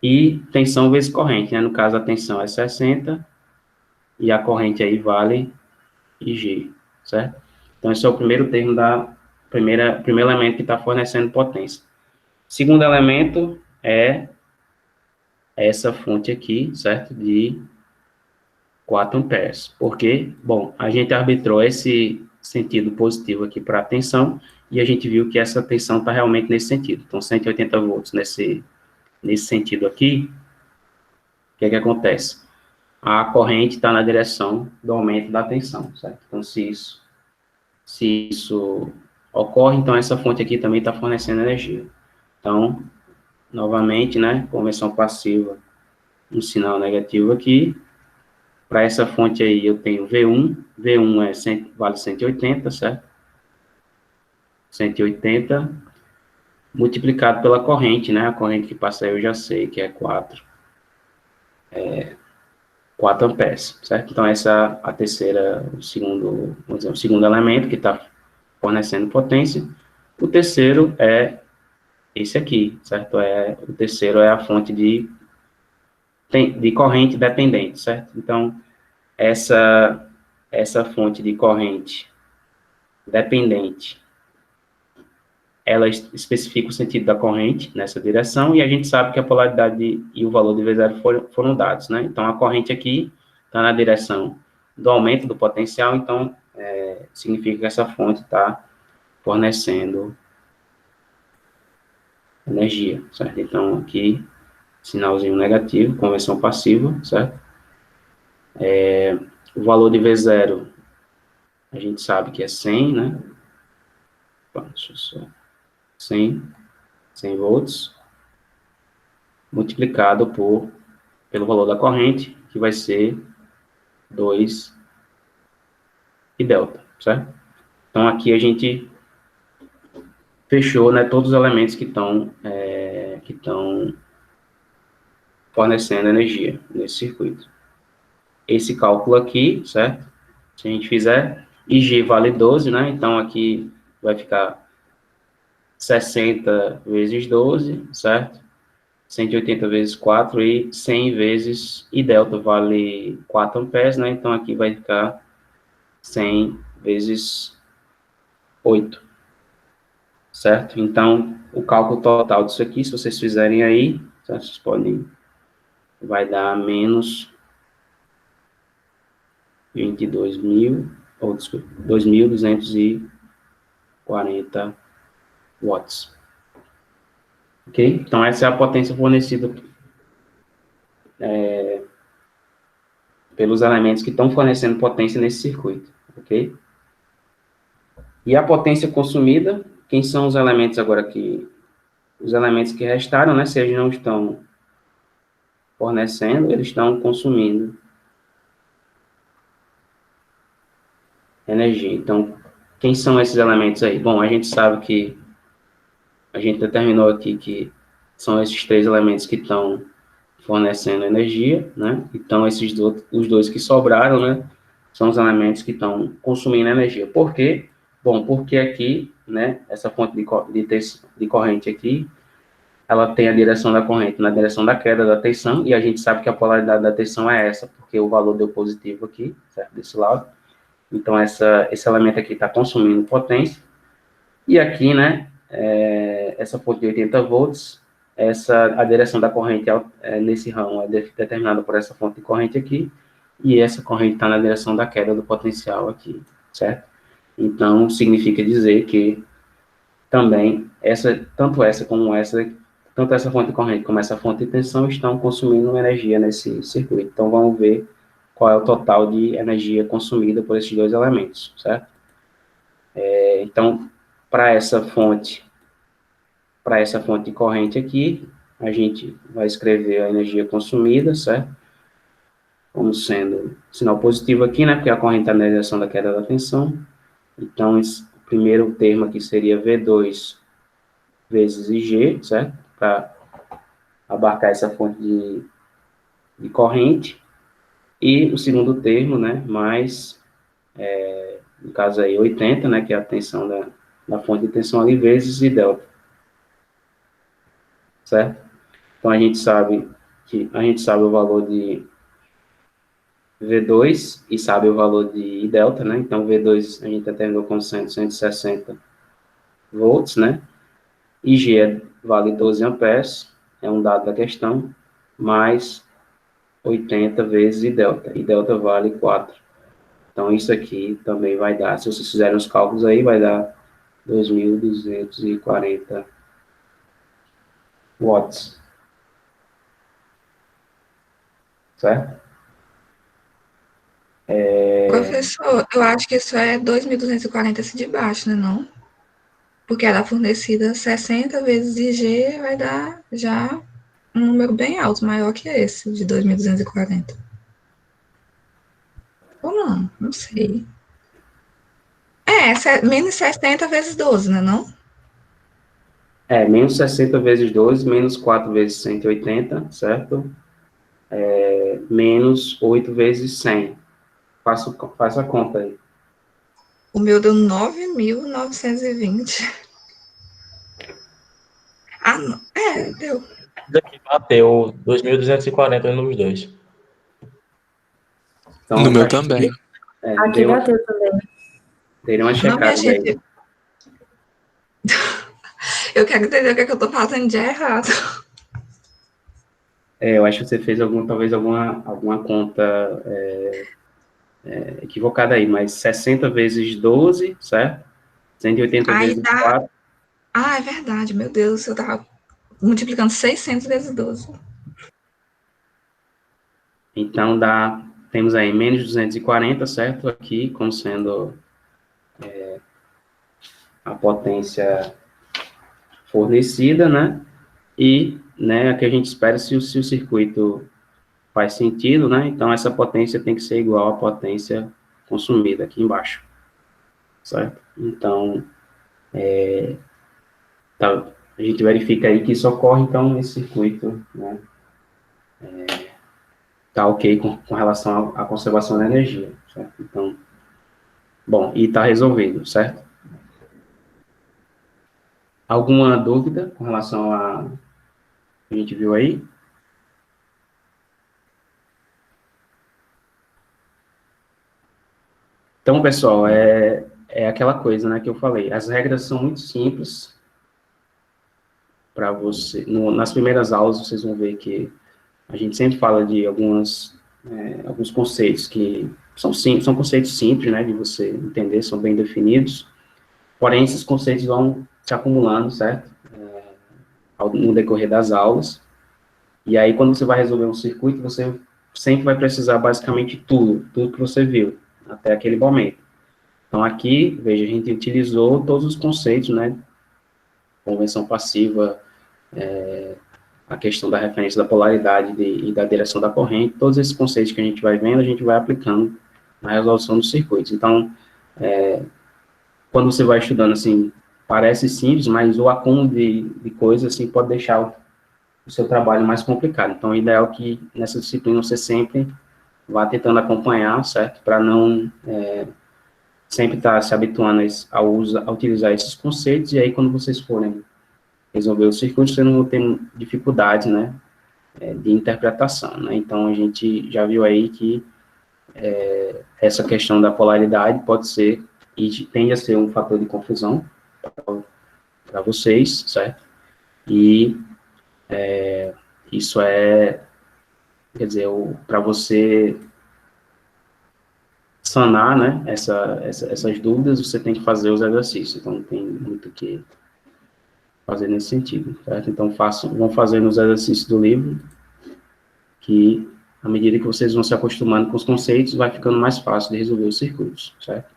Speaker 1: e tensão vezes corrente, né, no caso a tensão é 60, e a corrente aí vale IG, certo? Então esse é o primeiro termo primeiro elemento que está fornecendo potência. Segundo elemento é essa fonte aqui, certo? De 4 amperes. Por quê? Bom, a gente arbitrou esse sentido positivo aqui para a tensão, e a gente viu que essa tensão está realmente nesse sentido. Então, 180 volts nesse sentido aqui, o que é que acontece? A corrente está na direção do aumento da tensão, certo? Então, se isso ocorre, então essa fonte aqui também está fornecendo energia. Então, novamente, né, conversão passiva, um sinal negativo aqui. Para essa fonte aí, eu tenho V1 vale 180, certo? 180 multiplicado pela corrente, né? A corrente que passa aí eu já sei que é 4 amperes, certo? Então, essa é a terceira, vamos dizer, o segundo elemento que está fornecendo potência. O terceiro é esse aqui, certo? O terceiro é a fonte de de corrente dependente, certo? Então, essa fonte de corrente dependente, ela especifica o sentido da corrente nessa direção, e a gente sabe que a polaridade e o valor de V0 foram dados, né? Então, a corrente aqui está na direção do aumento do potencial, então, significa que essa fonte está fornecendo energia, certo? Então, aqui, sinalzinho negativo, conversão passiva, certo? O valor de V0, a gente sabe que é 100, né? Deixa eu só... 100 volts, multiplicado pelo valor da corrente, que vai ser 2 e delta, certo? Então, aqui a gente fechou, né, todos os elementos que estão fornecendo energia nesse circuito. Esse cálculo aqui, certo? Se a gente fizer, IG vale 12, né? Então, aqui vai ficar 60 vezes 12, certo? 180 vezes 4 e 100 vezes I delta vale 4 amperes, né? Então, aqui vai ficar 100 vezes 8, certo? Então, o cálculo total disso aqui, se vocês fizerem aí, certo? Vocês podem, vai dar menos 22 mil, ou desculpa, 2.240 watts. Ok? Então, essa é a potência fornecida pelos elementos que estão fornecendo potência nesse circuito. Ok? E a potência consumida, quem são os elementos agora que... Os elementos que restaram, né? Se eles não estão fornecendo, eles estão consumindo energia. Então, quem são esses elementos aí? Bom, a gente sabe que a gente determinou aqui que são esses 3 elementos que estão fornecendo energia, né? Então, os dois que sobraram, né, são os elementos que estão consumindo energia. Por quê? Bom, porque aqui, né, essa fonte de corrente aqui, ela tem a direção da corrente na direção da queda da tensão, e a gente sabe que a polaridade da tensão é essa, porque o valor deu positivo aqui, certo? Desse lado. Então, esse elemento aqui está consumindo potência. E aqui, né, essa fonte de 80 volts, a direção da corrente nesse ramo é determinada por essa fonte de corrente aqui, e essa corrente está na direção da queda do potencial aqui, certo? Então, significa dizer que também, tanto essa fonte de corrente como essa fonte de tensão estão consumindo energia nesse circuito. Então, vamos ver qual é o total de energia consumida por esses dois elementos, certo? Então, para essa fonte de corrente aqui, a gente vai escrever a energia consumida, certo? Como sendo sinal positivo aqui, né? Porque a corrente está na direção da queda da tensão. Então, o primeiro termo aqui seria V2 vezes IG, certo? Para abarcar essa fonte de corrente. E o segundo termo, né? Mais, no caso aí, 80, né? Que é a tensão da fonte de tensão ali, vezes I delta. Certo? Então, a gente sabe o valor de V2 e sabe o valor de I delta, né? Então, V2 a gente determinou como 160 volts, né? IG vale 12 amperes, é um dado da questão, mais 80 vezes I delta. I delta vale 4. Então, isso aqui também vai dar, se vocês fizerem os cálculos aí, vai dar 2.240 watts. Certo?
Speaker 5: Professor, eu acho que isso é 2.240 esse de baixo, né, não? Porque ela é fornecida 60 vezes IG, vai dar já um número bem alto, maior que esse, de 2.240. Ou não? Não sei. Menos 60 vezes 12, né, não?
Speaker 1: Menos 60 vezes 12, menos 4 vezes 180, certo? Menos 8 vezes 100. Faça a conta aí.
Speaker 5: O meu deu 9.920. Ah, não. Deu.
Speaker 6: Daqui bateu 2.240 nos dois.
Speaker 1: Então,
Speaker 7: No meu
Speaker 1: acho que
Speaker 7: também.
Speaker 3: Aqui bateu também.
Speaker 1: teria uma
Speaker 5: Não, minha
Speaker 1: checada aí.
Speaker 5: gente, eu quero entender o que é que eu tô fazendo de errado.
Speaker 1: Eu acho que você fez talvez alguma conta equivocada aí, mas 60 vezes 12, certo? 180
Speaker 5: Aí
Speaker 1: vezes
Speaker 5: dá.
Speaker 1: 4,
Speaker 5: Ah, é verdade, meu Deus, eu tava multiplicando 600 vezes 12.
Speaker 1: então temos aí menos 240, certo? Aqui, como sendo a potência fornecida, né? E, né, a que a gente espera se o circuito faz sentido, né? Então, essa potência tem que ser igual à potência consumida aqui embaixo, certo? Então, tá, a gente verifica aí que isso ocorre, então, nesse circuito, né? Tá ok com relação à conservação da energia, certo? Então, bom, e tá resolvido, certo? Alguma dúvida com relação a que a gente viu aí? Então, pessoal, é aquela coisa, né, que eu falei. As regras são muito simples para você. Nas primeiras aulas, vocês vão ver que a gente sempre fala de alguns conceitos que são simples, são conceitos simples, né, de você entender, são bem definidos. Porém, esses conceitos vão se acumulando, certo? No decorrer das aulas. E aí, quando você vai resolver um circuito, você sempre vai precisar basicamente tudo que você viu até aquele momento. Então, aqui, veja, a gente utilizou todos os conceitos, né? Convenção passiva, a questão da referência da polaridade e da direção da corrente, todos esses conceitos que a gente vai vendo, a gente vai aplicando na resolução dos circuitos. Então, quando você vai estudando, assim, parece simples, mas o acúmulo de coisas, assim, pode deixar o seu trabalho mais complicado. Então, o ideal é que nessa disciplina você sempre vá tentando acompanhar, certo? Para não sempre estar se habituando a utilizar esses conceitos, e aí quando vocês forem resolver o circuito, você não vai ter dificuldade, né, de interpretação, né? Então, a gente já viu aí que essa questão da polaridade pode ser, e tende a ser um fator de confusão para vocês, certo? E isso quer dizer, para você sanar, né, essas dúvidas, você tem que fazer os exercícios, então não tem muito o que fazer nesse sentido, certo? Então, vão fazendo os exercícios do livro, que, à medida que vocês vão se acostumando com os conceitos, vai ficando mais fácil de resolver os circuitos, certo?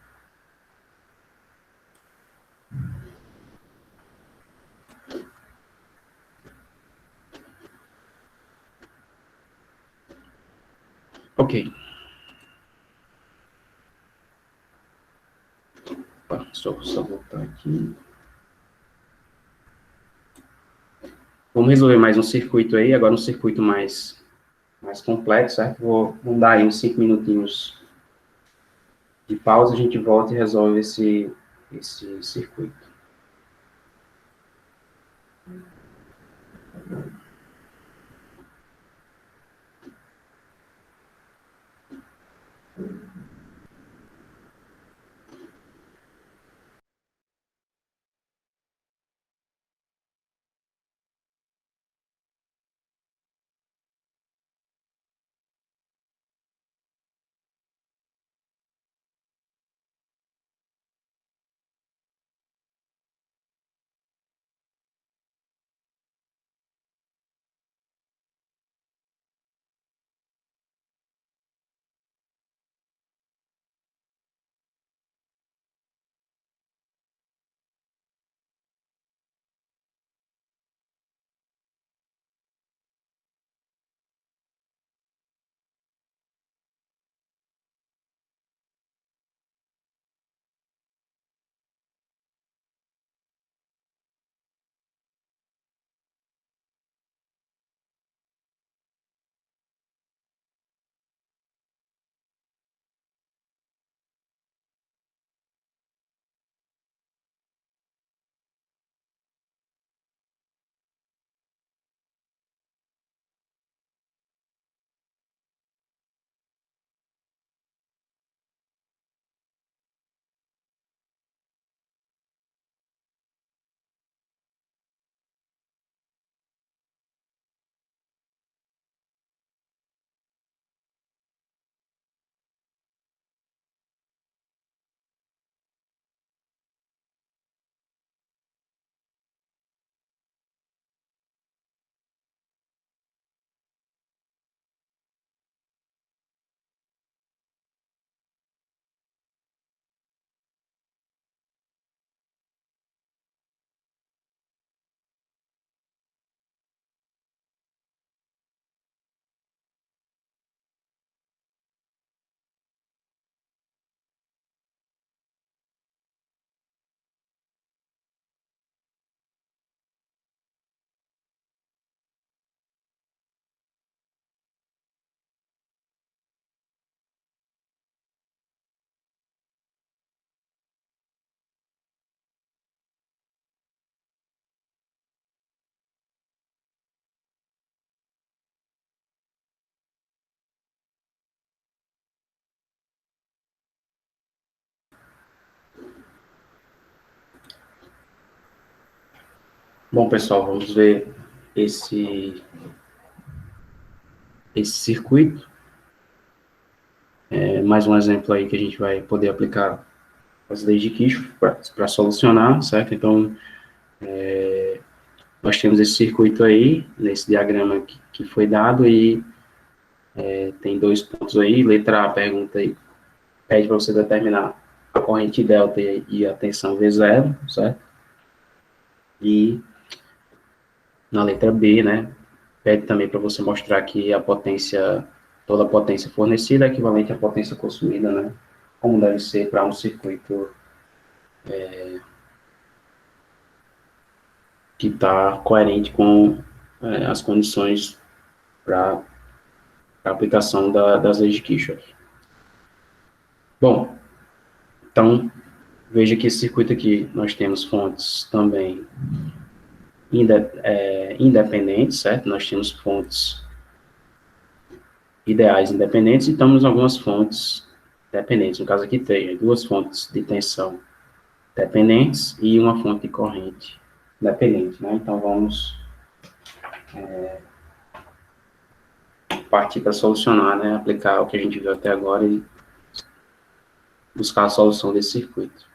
Speaker 1: Ok. Opa, só voltar aqui. Vamos resolver mais um circuito aí, agora um circuito mais complexo, certo? Vamos dar aí uns 5 minutinhos de pausa, a gente volta e resolve esse circuito. Bom, pessoal, vamos ver esse circuito. Mais um exemplo aí que a gente vai poder aplicar as leis de Kirchhoff para solucionar, certo? Então, nós temos esse circuito aí, nesse diagrama que foi dado, e tem 2 pontos aí. Letra A, pergunta aí, pede para você determinar a corrente delta e a tensão V0, certo? E na letra B, né, pede também para você mostrar que a potência, toda a potência fornecida é equivalente à potência consumida, né? Como deve ser para um circuito que está coerente com as condições para a aplicação das leis de Kirchhoff. Bom, então, veja que esse circuito aqui, nós temos fontes também independentes, certo? Nós temos fontes ideais independentes e temos algumas fontes dependentes. No caso aqui tem 2 fontes de tensão dependentes e uma fonte de corrente dependente, né? Então, vamos partir para solucionar, né? Aplicar o que a gente viu até agora e buscar a solução desse circuito.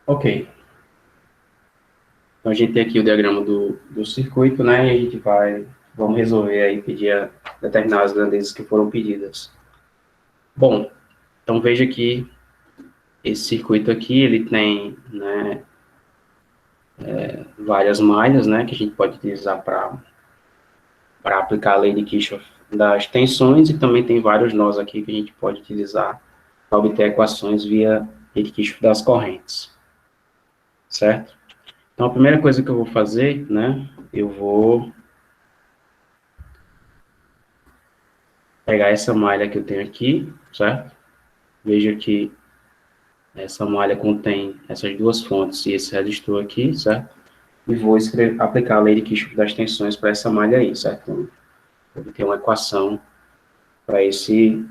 Speaker 1: Ok. Então, a gente tem aqui o diagrama do circuito, né? E a gente vamos resolver aí, determinar as grandezas que foram pedidas. Bom, então veja que esse circuito aqui, ele tem, né, várias malhas, né, que a gente pode utilizar para aplicar a lei de Kirchhoff das tensões, e também tem vários nós aqui que a gente pode utilizar para obter equações via lei de Kirchhoff das correntes, certo? Então, a primeira coisa que eu vou fazer, né, eu vou pegar essa malha que eu tenho aqui, certo? Veja que essa malha contém essas 2 fontes e esse resistor aqui, certo? E vou aplicar a lei de Kirchhoff das tensões para essa malha aí, certo? Então, eu vou ter uma equação para esse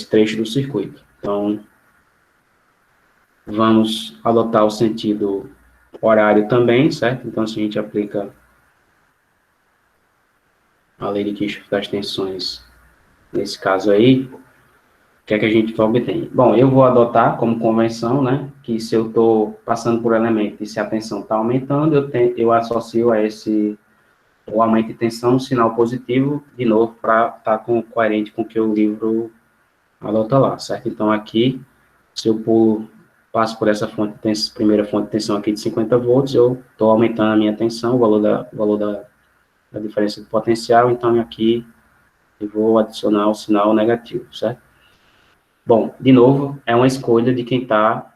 Speaker 1: trecho do circuito. Então, vamos adotar o sentido horário também, certo? Então, se a gente aplica a lei de Kirchhoff das tensões nesse caso aí, o que é que a gente vai obter? Bom, eu vou adotar como convenção, né, que se eu estou passando por elemento e se a tensão está aumentando, eu associo a o aumento de tensão um sinal positivo, de novo, para estar coerente com o que o livro adota lá, certo? Então, aqui, se eu passo por essa primeira fonte de tensão aqui de 50 volts, eu estou aumentando a minha tensão, o valor da diferença de potencial, então aqui eu vou adicionar o sinal negativo, certo? Bom, de novo, é uma escolha de quem está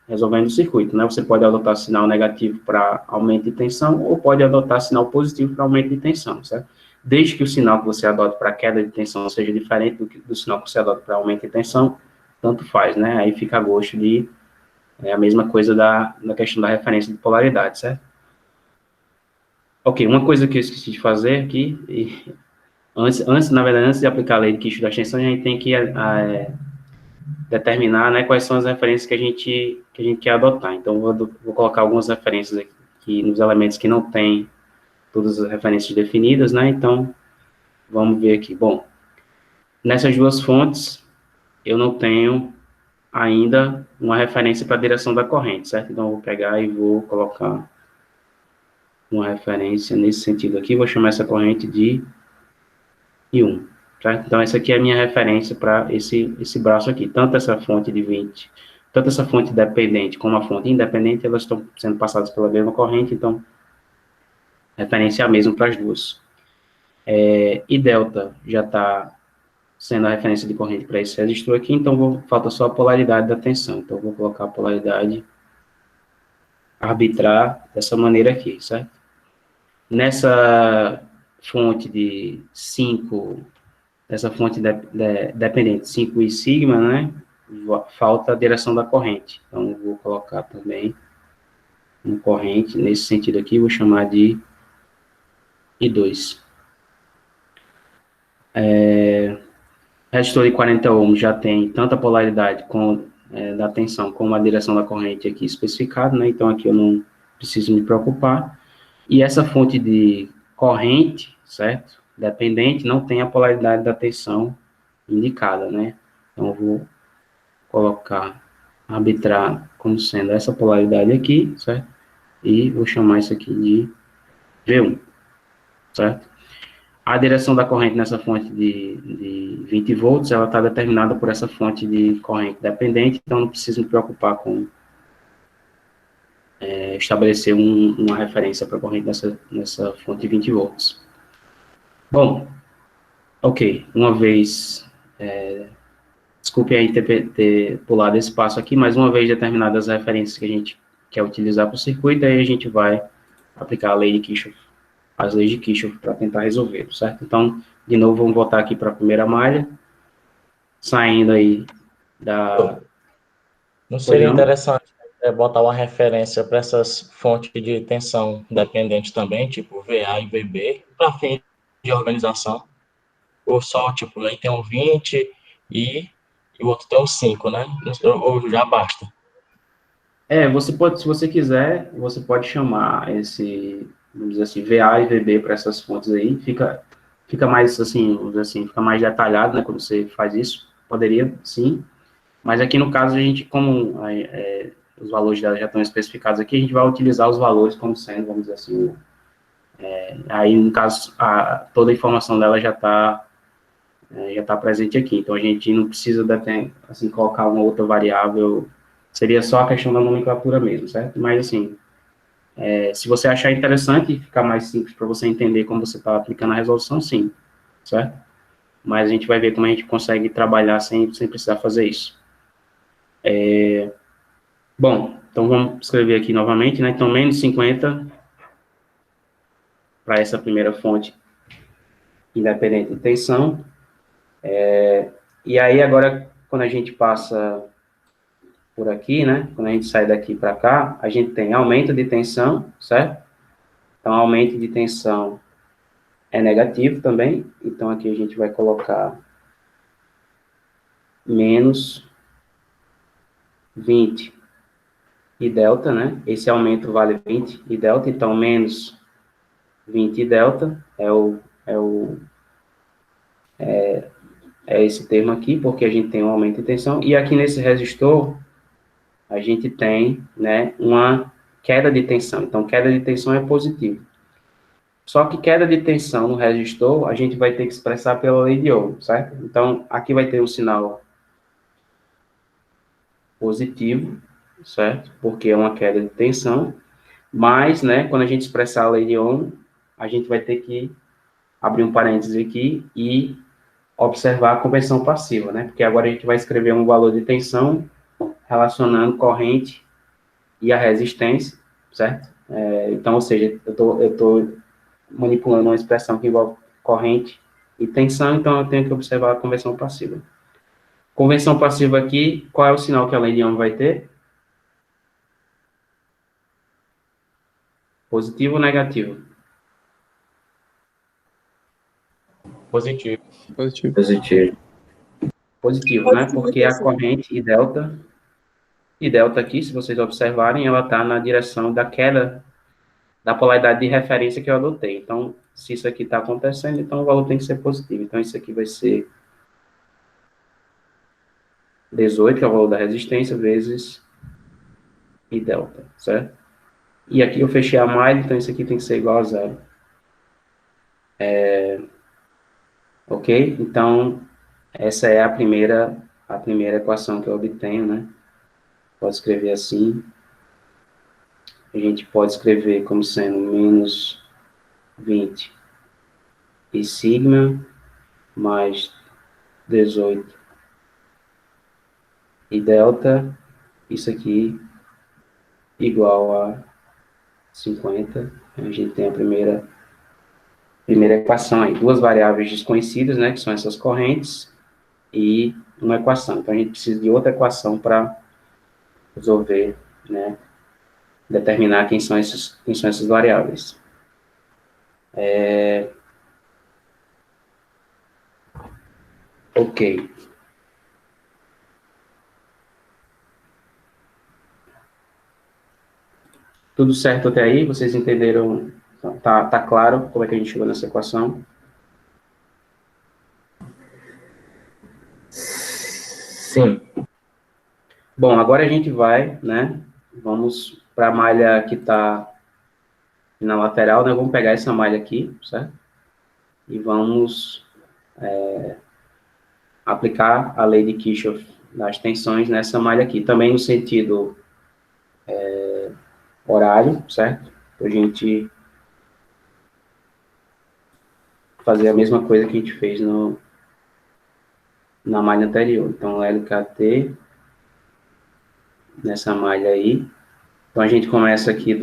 Speaker 1: resolvendo o circuito, né? Você pode adotar sinal negativo para aumento de tensão ou pode adotar sinal positivo para aumento de tensão, certo? Desde que o sinal que você adota para queda de tensão seja diferente do sinal que você adota para aumento de tensão, tanto faz, né? Aí fica a gosto de a mesma coisa da questão da referência de polaridade, certo? Ok, uma coisa que eu esqueci de fazer aqui, na verdade, antes de aplicar a lei de Kirchhoff das tensões, a gente tem que determinar, né, quais são as referências que a gente quer adotar. Então, vou colocar algumas referências aqui nos elementos que não tem todas as referências definidas, né? Então, vamos ver aqui. Bom, Nessas duas fontes, eu não tenho ainda uma referência para a direção da corrente, certo? Então, eu vou pegar e vou colocar uma referência nesse sentido aqui, vou chamar essa corrente de I1, certo? Então, essa aqui é a minha referência para esse braço aqui, tanto essa fonte de 20, tanto essa fonte dependente como a fonte independente, elas estão sendo passadas pela mesma corrente, então, referência é a mesma para as duas. E delta já está sendo a referência de corrente para esse resistor aqui, então falta só a polaridade da tensão. Então, vou colocar a polaridade arbitrar dessa maneira aqui, certo? Nessa fonte de 5, essa fonte dependente 5i sigma, né? Falta a direção da corrente. Então, vou colocar também uma corrente nesse sentido aqui, vou chamar de I2. Resistor de 40 ohms já tem tanto a polaridade da tensão como a direção da corrente aqui especificado, né? Então, aqui eu não preciso me preocupar. E essa fonte de corrente, certo? Dependente, não tem a polaridade da tensão indicada, né? Então, eu vou colocar, arbitrar como sendo essa polaridade aqui, certo? E vou chamar isso aqui de V1, certo? A direção da corrente nessa fonte de 20 volts, ela está determinada por essa fonte de corrente dependente, então não preciso me preocupar com estabelecer uma referência para a corrente nessa fonte de 20 volts. Bom, ok, uma vez, desculpe aí ter pulado esse passo aqui, mas uma vez determinadas as referências que a gente quer utilizar para o circuito, aí a gente vai aplicar a lei de Kirchhoff, as leis de Kirchhoff para tentar resolver, certo? Então, de novo, vamos voltar aqui para a primeira malha, saindo aí da...
Speaker 6: Não seria interessante botar uma referência para essas fontes de tensão dependente também, tipo VA e VB, para fim de organização? Ou só, tipo, aí tem um 20 e o outro tem um 5, né? Ou já basta?
Speaker 1: Você pode, se você quiser, você pode chamar vamos dizer assim, VA e VB para essas fontes aí, fica mais, assim, vamos dizer assim, fica mais detalhado, né, quando você faz isso, poderia, sim, mas aqui no caso a gente, como os valores dela já estão especificados aqui, a gente vai utilizar os valores como sendo, vamos dizer assim, aí no caso, toda a informação dela já está presente aqui, então a gente não precisa, assim, colocar uma outra variável, seria só a questão da nomenclatura mesmo, certo? Mas, assim, se você achar interessante e ficar mais simples para você entender como você está aplicando a resolução, sim, certo? Mas a gente vai ver como a gente consegue trabalhar sem precisar fazer isso. Bom, então vamos escrever aqui novamente, né? Então, menos 50 para essa primeira fonte independente de tensão. E aí, agora, quando a gente passa por aqui, né? Quando a gente sai daqui para cá, a gente tem aumento de tensão, certo? Então, aumento de tensão é negativo também. Então, aqui a gente vai colocar menos 20 e delta, né? Esse aumento vale 20 e delta, então, menos 20 e delta é esse termo aqui, porque a gente tem um aumento de tensão. E aqui nesse resistor, a gente tem, né, uma queda de tensão. Então, queda de tensão é positivo. Só que queda de tensão no resistor, a gente vai ter que expressar pela lei de Ohm, certo? Então, aqui vai ter um sinal positivo, certo? Porque é uma queda de tensão. Mas, né, quando a gente expressar a lei de Ohm, a gente vai ter que abrir um parêntese aqui e observar a conversão passiva, né? Porque agora a gente vai escrever um valor de tensão relacionando corrente e a resistência, certo? Então, ou seja, eu estou manipulando uma expressão que envolve corrente e tensão, então eu tenho que observar a conversão passiva. Conversão passiva aqui, qual é o sinal que a lei de Ohm vai ter? Positivo ou negativo?
Speaker 6: Positivo.
Speaker 2: Positivo.
Speaker 1: Positivo, né? Porque a corrente e delta aqui, se vocês observarem, ela está na direção da queda da polaridade de referência que eu adotei. Então, se isso aqui está acontecendo, então o valor tem que ser positivo. Então, isso aqui vai ser 18, que é o valor da resistência, vezes I delta, certo? E aqui eu fechei a malha, então isso aqui tem que ser igual a zero. Ok? Então, essa é a primeira equação que eu obtenho, né? Pode escrever assim. A gente pode escrever como sendo menos 20 e sigma mais 18 e delta, isso aqui igual a 50. A gente tem a primeira equação aí, duas variáveis desconhecidas, né, que são essas correntes, e uma equação. Então, a gente precisa de outra equação para resolver, né, determinar quem são essas variáveis. Ok. Tudo certo até aí? Vocês entenderam? Tá claro como é que a gente chegou nessa equação?
Speaker 2: Sim.
Speaker 1: Bom, agora a gente vai, né? Vamos para a malha que está na lateral, né? Vamos pegar essa malha aqui, certo? E vamos aplicar a lei de Kirchhoff das tensões nessa malha aqui. Também no sentido horário, certo? Para a gente fazer a mesma coisa que a gente fez na malha anterior. Então, LKT nessa malha aí. Então, a gente começa aqui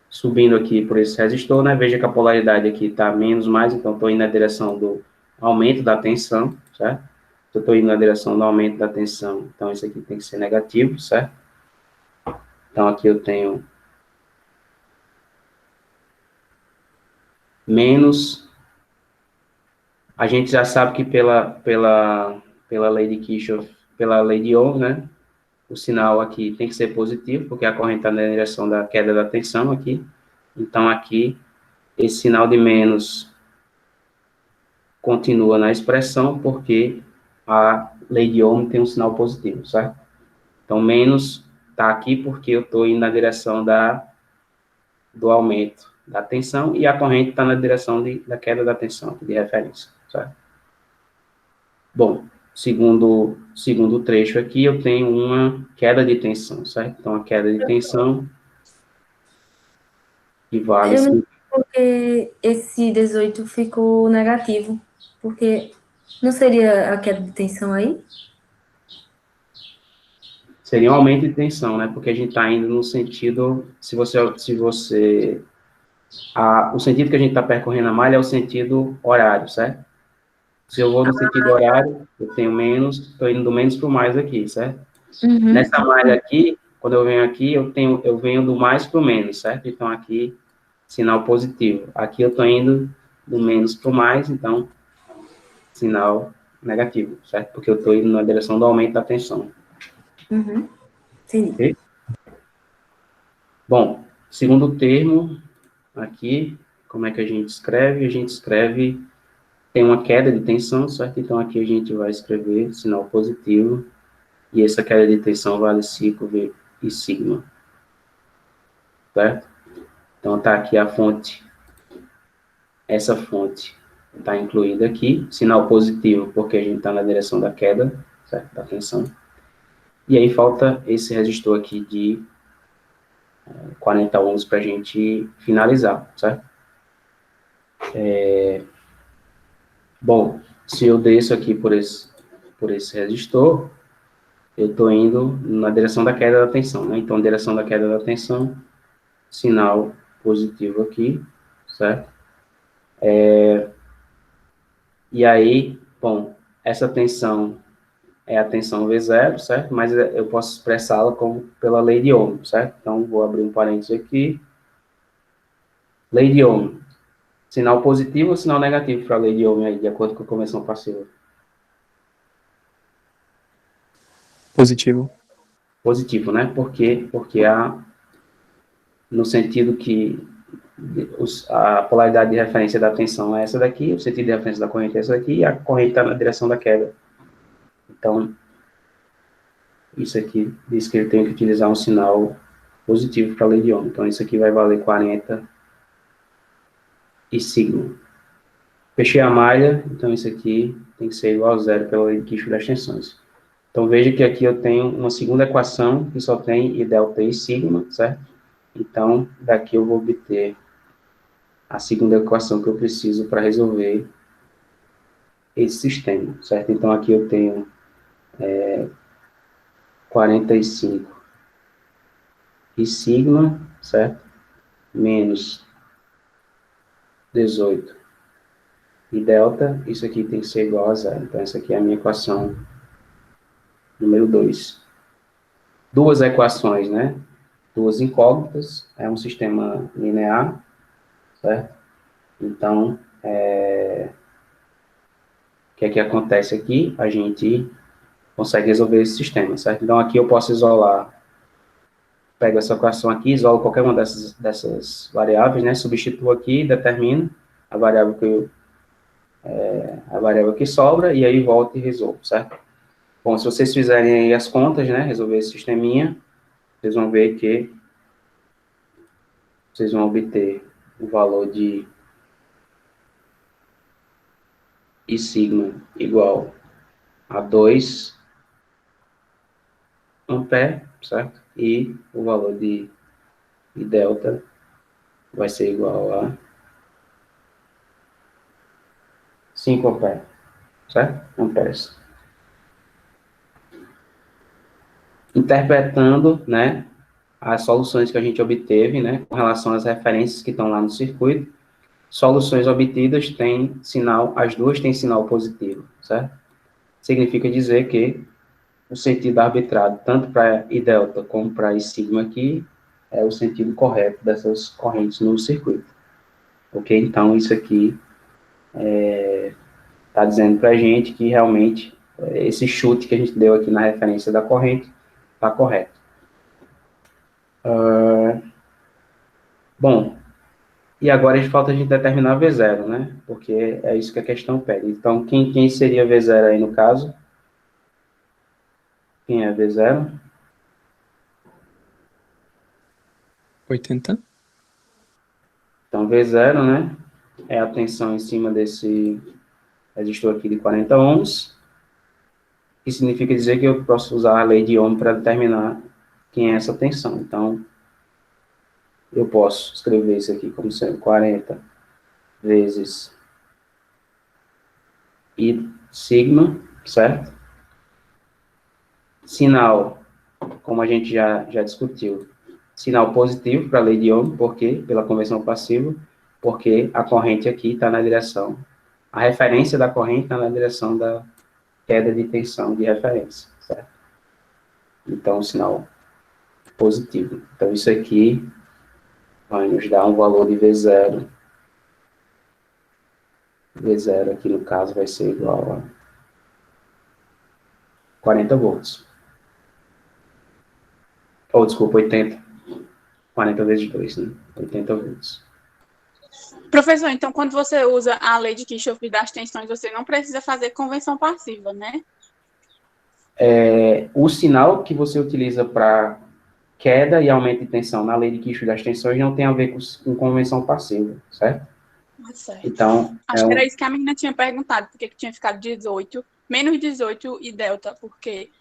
Speaker 1: subindo aqui por esse resistor, né? Veja que a polaridade aqui está menos mais, então estou indo na direção do aumento da tensão, certo? Eu estou indo na direção do aumento da tensão, então isso aqui tem que ser negativo, certo? Então aqui eu tenho menos, a gente já sabe que pela lei de Kirchhoff, pela lei de Ohm, né? O sinal aqui tem que ser positivo, porque a corrente está na direção da queda da tensão aqui. Então aqui, esse sinal de menos continua na expressão, porque a lei de Ohm tem um sinal positivo, certo? Então, menos está aqui porque eu estou indo na direção do aumento da tensão e a corrente está na direção da queda da tensão, de referência, certo? Bom, segundo trecho aqui, eu tenho uma queda de tensão, certo? Então, a queda de tensão que vale...
Speaker 7: Eu não sei porque esse 18 ficou negativo, porque não seria a queda de tensão aí?
Speaker 1: Seria um aumento de tensão, né? Porque a gente está indo no sentido, o sentido que a gente está percorrendo a malha é o sentido horário, certo? Se eu vou no sentido horário, eu tenho menos, estou indo do menos para o mais aqui, certo?
Speaker 7: Uhum.
Speaker 1: Nessa malha aqui, quando eu venho aqui, eu venho do mais para o menos, certo? Então, aqui, sinal positivo. Aqui eu estou indo do menos para o mais, então, sinal negativo, certo? Porque eu estou indo na direção do aumento da tensão.
Speaker 7: Uhum. Entendi.
Speaker 1: Okay? Bom, segundo termo, aqui, como é que a gente escreve? A gente escreve, tem uma queda de tensão, certo? Então, aqui a gente vai escrever sinal positivo, e essa queda de tensão vale π e sigma, certo? Então, está aqui a fonte, essa fonte está incluída aqui, sinal positivo, porque a gente está na direção da queda, certo? Da tensão. E aí falta esse resistor aqui de 40 ohms para a gente finalizar, certo? Bom, se eu desço aqui por esse resistor, eu estou indo na direção da queda da tensão, né? Então, direção da queda da tensão, sinal positivo aqui, certo? E aí, bom, essa tensão é a tensão V0, certo? Mas eu posso expressá-la como pela lei de Ohm, certo? Então, vou abrir um parênteses aqui. Lei de Ohm. Sinal positivo ou sinal negativo para a lei de Ohm aí, de acordo com a convenção passiva?
Speaker 8: Positivo.
Speaker 1: Positivo, né? Porque no sentido que a polaridade de referência da tensão é essa daqui, o sentido de referência da corrente é essa daqui, e a corrente está na direção da queda. Então, isso aqui diz que eu tenho que utilizar um sinal positivo para a lei de Ohm. Então, isso aqui vai valer 40 e sigma. Fechei a malha, então isso aqui tem que ser igual a zero pela lei de Kirchhoff das tensões. Então, veja que aqui eu tenho uma segunda equação que só tem I delta e sigma, certo? Então, daqui eu vou obter a segunda equação que eu preciso para resolver esse sistema, certo? Então, aqui eu tenho 45 e sigma, certo? Menos 18 e delta, isso aqui tem que ser igual a zero. Então, essa aqui é a minha equação número 2. Duas equações, né? Duas incógnitas, é um sistema linear, certo? Então, o que é que acontece aqui? A gente consegue resolver esse sistema, certo? Então, aqui eu posso isolar, pego essa equação aqui, isolo qualquer uma dessas variáveis, né? Substituo aqui, determino a variável que sobra, e aí volto e resolvo, certo? Bom, se vocês fizerem aí as contas, né? Resolver esse sisteminha, vocês vão ver que vocês vão obter o valor de I sigma igual a 2 ampere, certo? E o valor de delta vai ser igual a 5 ampere, certo? Amperes. Interpretando, né, as soluções que a gente obteve, né, com relação às referências que estão lá no circuito, soluções obtidas têm sinal, as duas têm sinal positivo, certo? Significa dizer que o sentido arbitrado, tanto para I delta como para I sigma aqui, é o sentido correto dessas correntes no circuito. Ok? Então, isso aqui está dizendo para a gente que realmente esse chute que a gente deu aqui na referência da corrente está correto. Bom, e agora falta a gente determinar V0, né? Porque é isso que a questão pede. Então, quem seria V0 aí no caso? Quem é V0?
Speaker 8: 80.
Speaker 1: Então, V0, né? É a tensão em cima desse resistor aqui de 40 ohms, que significa dizer que eu posso usar a lei de Ohm para determinar quem é essa tensão. Então, eu posso escrever isso aqui como sendo 40 vezes I sigma, certo? Sinal, como a gente já discutiu, sinal positivo para a lei de Ohm, porque pela conversão passiva, porque a corrente aqui está na direção, a referência da corrente está na direção da queda de tensão de referência, certo? Então, sinal positivo. Então, isso aqui vai nos dar um valor de V0. V0 aqui, no caso, vai ser igual a 40 volts. Ou, desculpa, 80. 40 vezes 2, né? 80 volts.
Speaker 4: Professor, então, quando você usa a lei de Kirchhoff das tensões, você não precisa fazer convenção passiva, né?
Speaker 1: O sinal que você utiliza para queda e aumento de tensão na lei de Kirchhoff das tensões não tem a ver com convenção passiva, certo?
Speaker 4: Certo.
Speaker 1: Então,
Speaker 4: acho que era isso que a menina tinha perguntado, porque que tinha ficado 18, menos 18 e delta, porque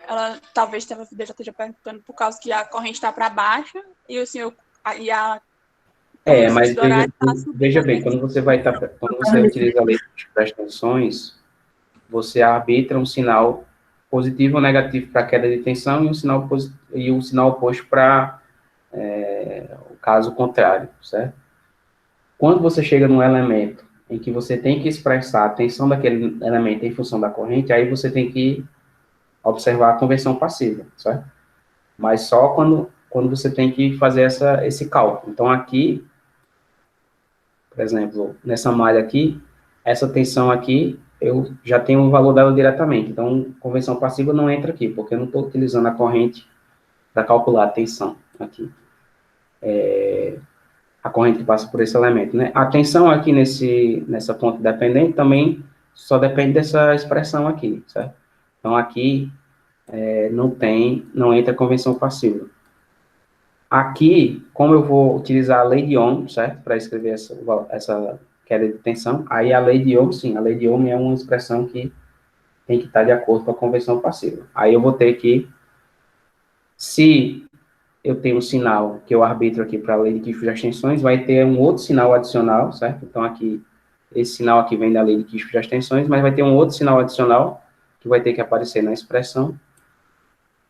Speaker 4: ela talvez esteja perguntando por causa que a corrente está para baixo e o senhor e a
Speaker 1: mas veja bem, quando você utiliza a lei das tensões, você arbitra um sinal positivo ou negativo para queda de tensão e um sinal oposto para o caso contrário, certo? Quando você chega num elemento em que você tem que expressar a tensão daquele elemento em função da corrente, aí você tem que observar a conversão passiva, certo? Mas só quando você tem que fazer esse cálculo. Então, aqui, por exemplo, nessa malha aqui, essa tensão aqui, eu já tenho o valor dela diretamente. Então, conversão passiva não entra aqui, porque eu não estou utilizando a corrente para calcular a tensão aqui. A corrente que passa por esse elemento, né? A tensão aqui nessa ponte dependente também só depende dessa expressão aqui, certo? Então, aqui não entra convenção passiva. Aqui, como eu vou utilizar a lei de Ohm, certo? Para escrever essa queda de tensão, aí a lei de Ohm, sim, a lei de Ohm é uma expressão que tem que estar de acordo com a convenção passiva. Aí eu vou ter que, se eu tenho um sinal que eu arbitro aqui para a lei de Kirchhoff das tensões, vai ter um outro sinal adicional, certo? Então, aqui, esse sinal aqui vem da lei de Kirchhoff das tensões, mas vai ter um outro sinal adicional que vai ter que aparecer na expressão,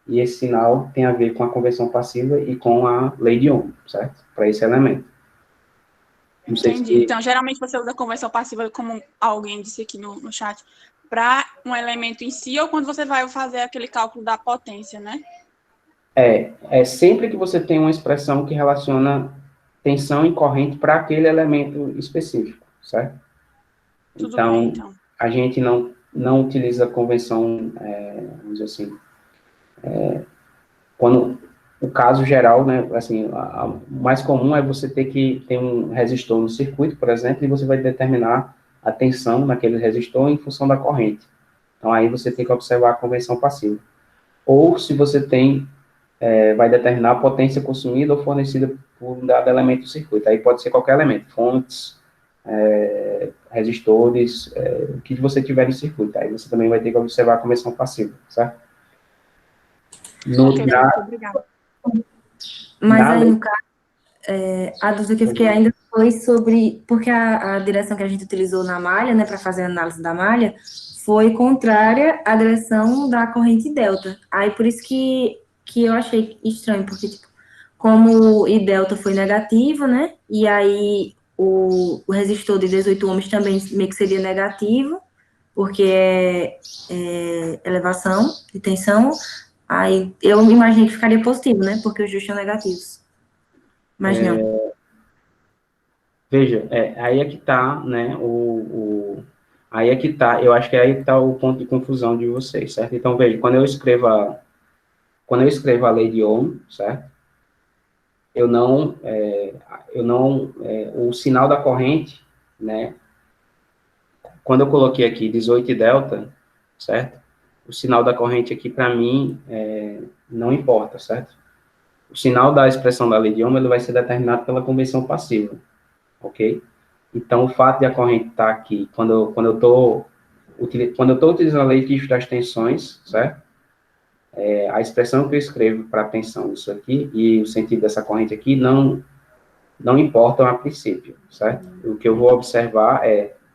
Speaker 1: e esse sinal tem a ver com a convenção passiva e com a lei de Ohm, certo? Para esse elemento. Não sei
Speaker 4: Entendi.
Speaker 1: se...
Speaker 4: Então, geralmente você usa a convenção passiva, como alguém disse aqui no chat, para um elemento em si, ou quando você vai fazer aquele cálculo da potência, né?
Speaker 1: É sempre que você tem uma expressão que relaciona tensão e corrente para aquele elemento específico, certo?
Speaker 4: Tudo bem,
Speaker 1: Então,
Speaker 4: então.
Speaker 1: a gente não utiliza a convenção, vamos dizer assim, quando o caso geral, né, assim, o mais comum é você ter que ter um resistor no circuito, por exemplo, e você vai determinar a tensão naquele resistor em função da corrente. Então, aí você tem que observar a convenção passiva. Ou se você vai determinar a potência consumida ou fornecida por um dado elemento do circuito. Aí pode ser qualquer elemento, fontes, resistores, o que você tiver no circuito. Aí você também vai ter que observar a convenção passiva, certo?
Speaker 4: Ok, muito obrigada.
Speaker 7: Mas aí, no caso, a dúvida que eu fiquei ainda foi sobre... Porque a direção que a gente utilizou na malha, né, para fazer a análise da malha, foi contrária à direção da corrente delta. Aí, por isso que eu achei estranho, porque, tipo, como o I delta foi negativo, né, e aí o resistor de 18 ohms também meio que seria negativo, porque é elevação de tensão, aí eu imaginei que ficaria positivo, né, porque os dois são negativos. Mas não.
Speaker 1: Veja, aí é que está, né, aí é que está, eu acho que aí está o ponto de confusão de vocês, certo? Então, veja, quando eu escrevo a lei de Ohm, certo? O sinal da corrente, né, quando eu coloquei aqui 18 e delta, certo? O sinal da corrente aqui, para mim, não importa, certo? O sinal da expressão da lei de Ohm, ele vai ser determinado pela convenção passiva, ok? Então, o fato de a corrente estar aqui, quando eu estou utilizando a lei de Kirchhoff das tensões, certo? A expressão que eu escrevo para a tensão disso aqui e o sentido dessa corrente aqui não importam a princípio, certo? O que eu vou observar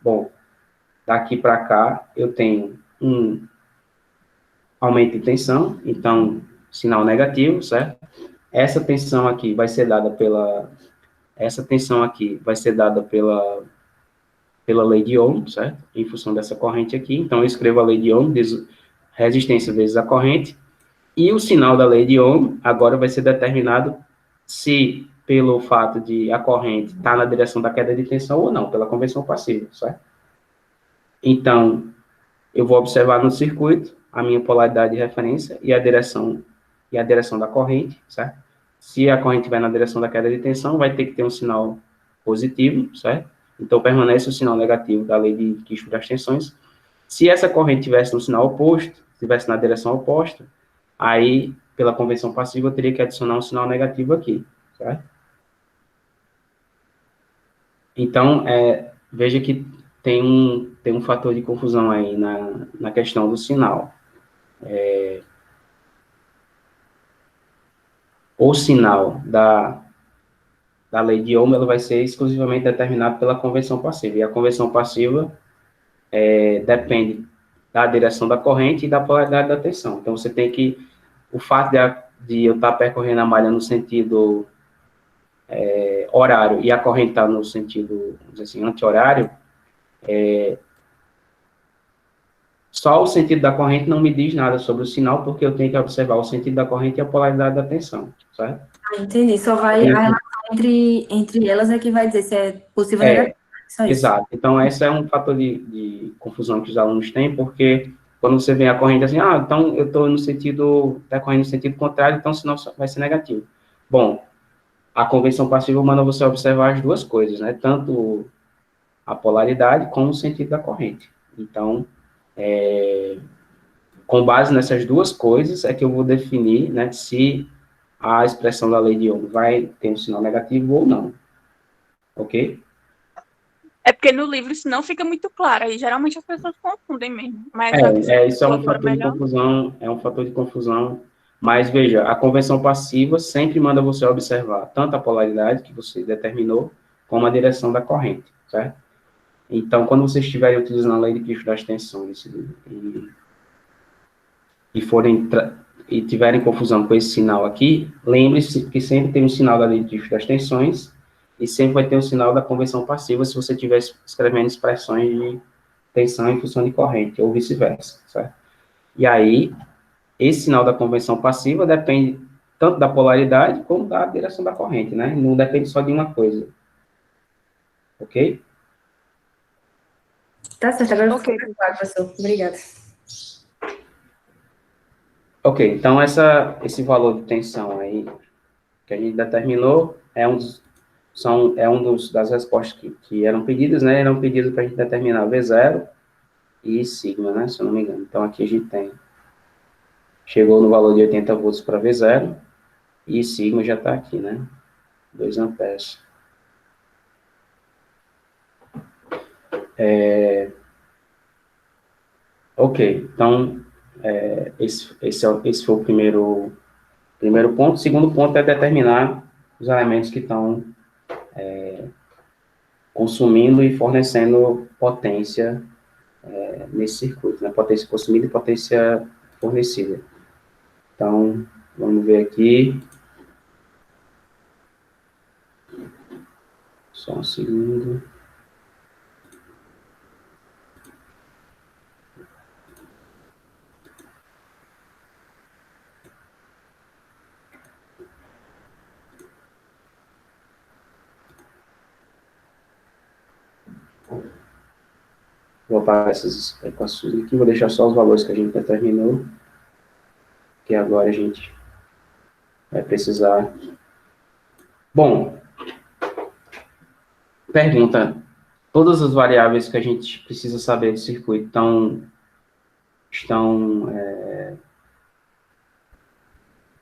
Speaker 1: bom, daqui para cá eu tenho um aumento de tensão, então, sinal negativo, certo? Essa tensão aqui vai ser dada pela lei de Ohm, certo? Em função dessa corrente aqui. Então, eu escrevo a lei de Ohm, resistência vezes a corrente, e o sinal da lei de Ohm agora vai ser determinado se pelo fato de a corrente estar na direção da queda de tensão ou não, pela convenção passiva, certo? Então, eu vou observar no circuito a minha polaridade de referência e a direção da corrente, certo? Se a corrente vai na direção da queda de tensão, vai ter que ter um sinal positivo, certo? Então, permanece o sinal negativo da lei de Kirchhoff das tensões. Se essa corrente tivesse no sinal oposto, tivesse na direção oposta, aí, pela convenção passiva, eu teria que adicionar um sinal negativo aqui, certo? Então, veja que tem um fator de confusão aí na questão do sinal. O sinal da lei de Ohm, ela vai ser exclusivamente determinado pela convenção passiva, e a convenção passiva depende da direção da corrente e da polaridade da tensão. Então, você tem que, o fato de eu estar percorrendo a malha no sentido horário e a corrente estar no sentido, vamos dizer assim, anti-horário, só o sentido da corrente não me diz nada sobre o sinal, porque eu tenho que observar o sentido da corrente e a polaridade da tensão, certo?
Speaker 7: Entendi. Só vai a relação entre elas é que vai dizer se é possível ou negativo. Só isso.
Speaker 1: Exato. Então, esse é um fator de confusão que os alunos têm, porque quando você vê a corrente assim, então eu estou no sentido, está correndo no sentido contrário, então o sinal vai ser negativo. Bom, a convenção passiva manda você observar as duas coisas, né? Tanto a polaridade como o sentido da corrente. Então, com base nessas duas coisas, é que eu vou definir, né, se a expressão da lei de Ohm vai ter um sinal negativo ou não. Ok?
Speaker 4: É porque no livro isso não fica muito claro, e geralmente as pessoas confundem mesmo. Mas já que você
Speaker 1: Isso é um
Speaker 4: falou
Speaker 1: fator de
Speaker 4: melhor.
Speaker 1: confusão, mas veja, a convenção passiva sempre manda você observar tanto a polaridade que você determinou, como a direção da corrente, certo? Então, quando vocês estiverem utilizando a lei de Kirchhoff das tensões e tiverem confusão com esse sinal aqui, lembre-se que sempre tem um sinal da lei de Kirchhoff das tensões e sempre vai ter um sinal da convenção passiva se você estiver escrevendo expressões de tensão em função de corrente, ou vice-versa, certo? E aí, esse sinal da convenção passiva depende tanto da polaridade como da direção da corrente, né? Não depende só de uma coisa. Ok?
Speaker 7: Tá certo, agora ficou mais claro, professor. Obrigada.
Speaker 1: Ok, então esse valor de tensão aí que a gente determinou das respostas que eram pedidas, né? Eram pedidas para a gente determinar V0 e sigma, né? Se eu não me engano. Então aqui a gente chegou no valor de 80 volts para V0 e sigma já está aqui, né? 2 amperes. Ok, então esse foi o primeiro ponto. O segundo ponto é determinar os elementos que estão consumindo e fornecendo potência nesse circuito, né? Potência consumida e potência fornecida. Então, vamos ver aqui. Só um segundo. Vou apagar essas equações aqui, vou deixar só os valores que a gente determinou, que agora a gente vai precisar. Bom, pergunta: todas as variáveis que a gente precisa saber do circuito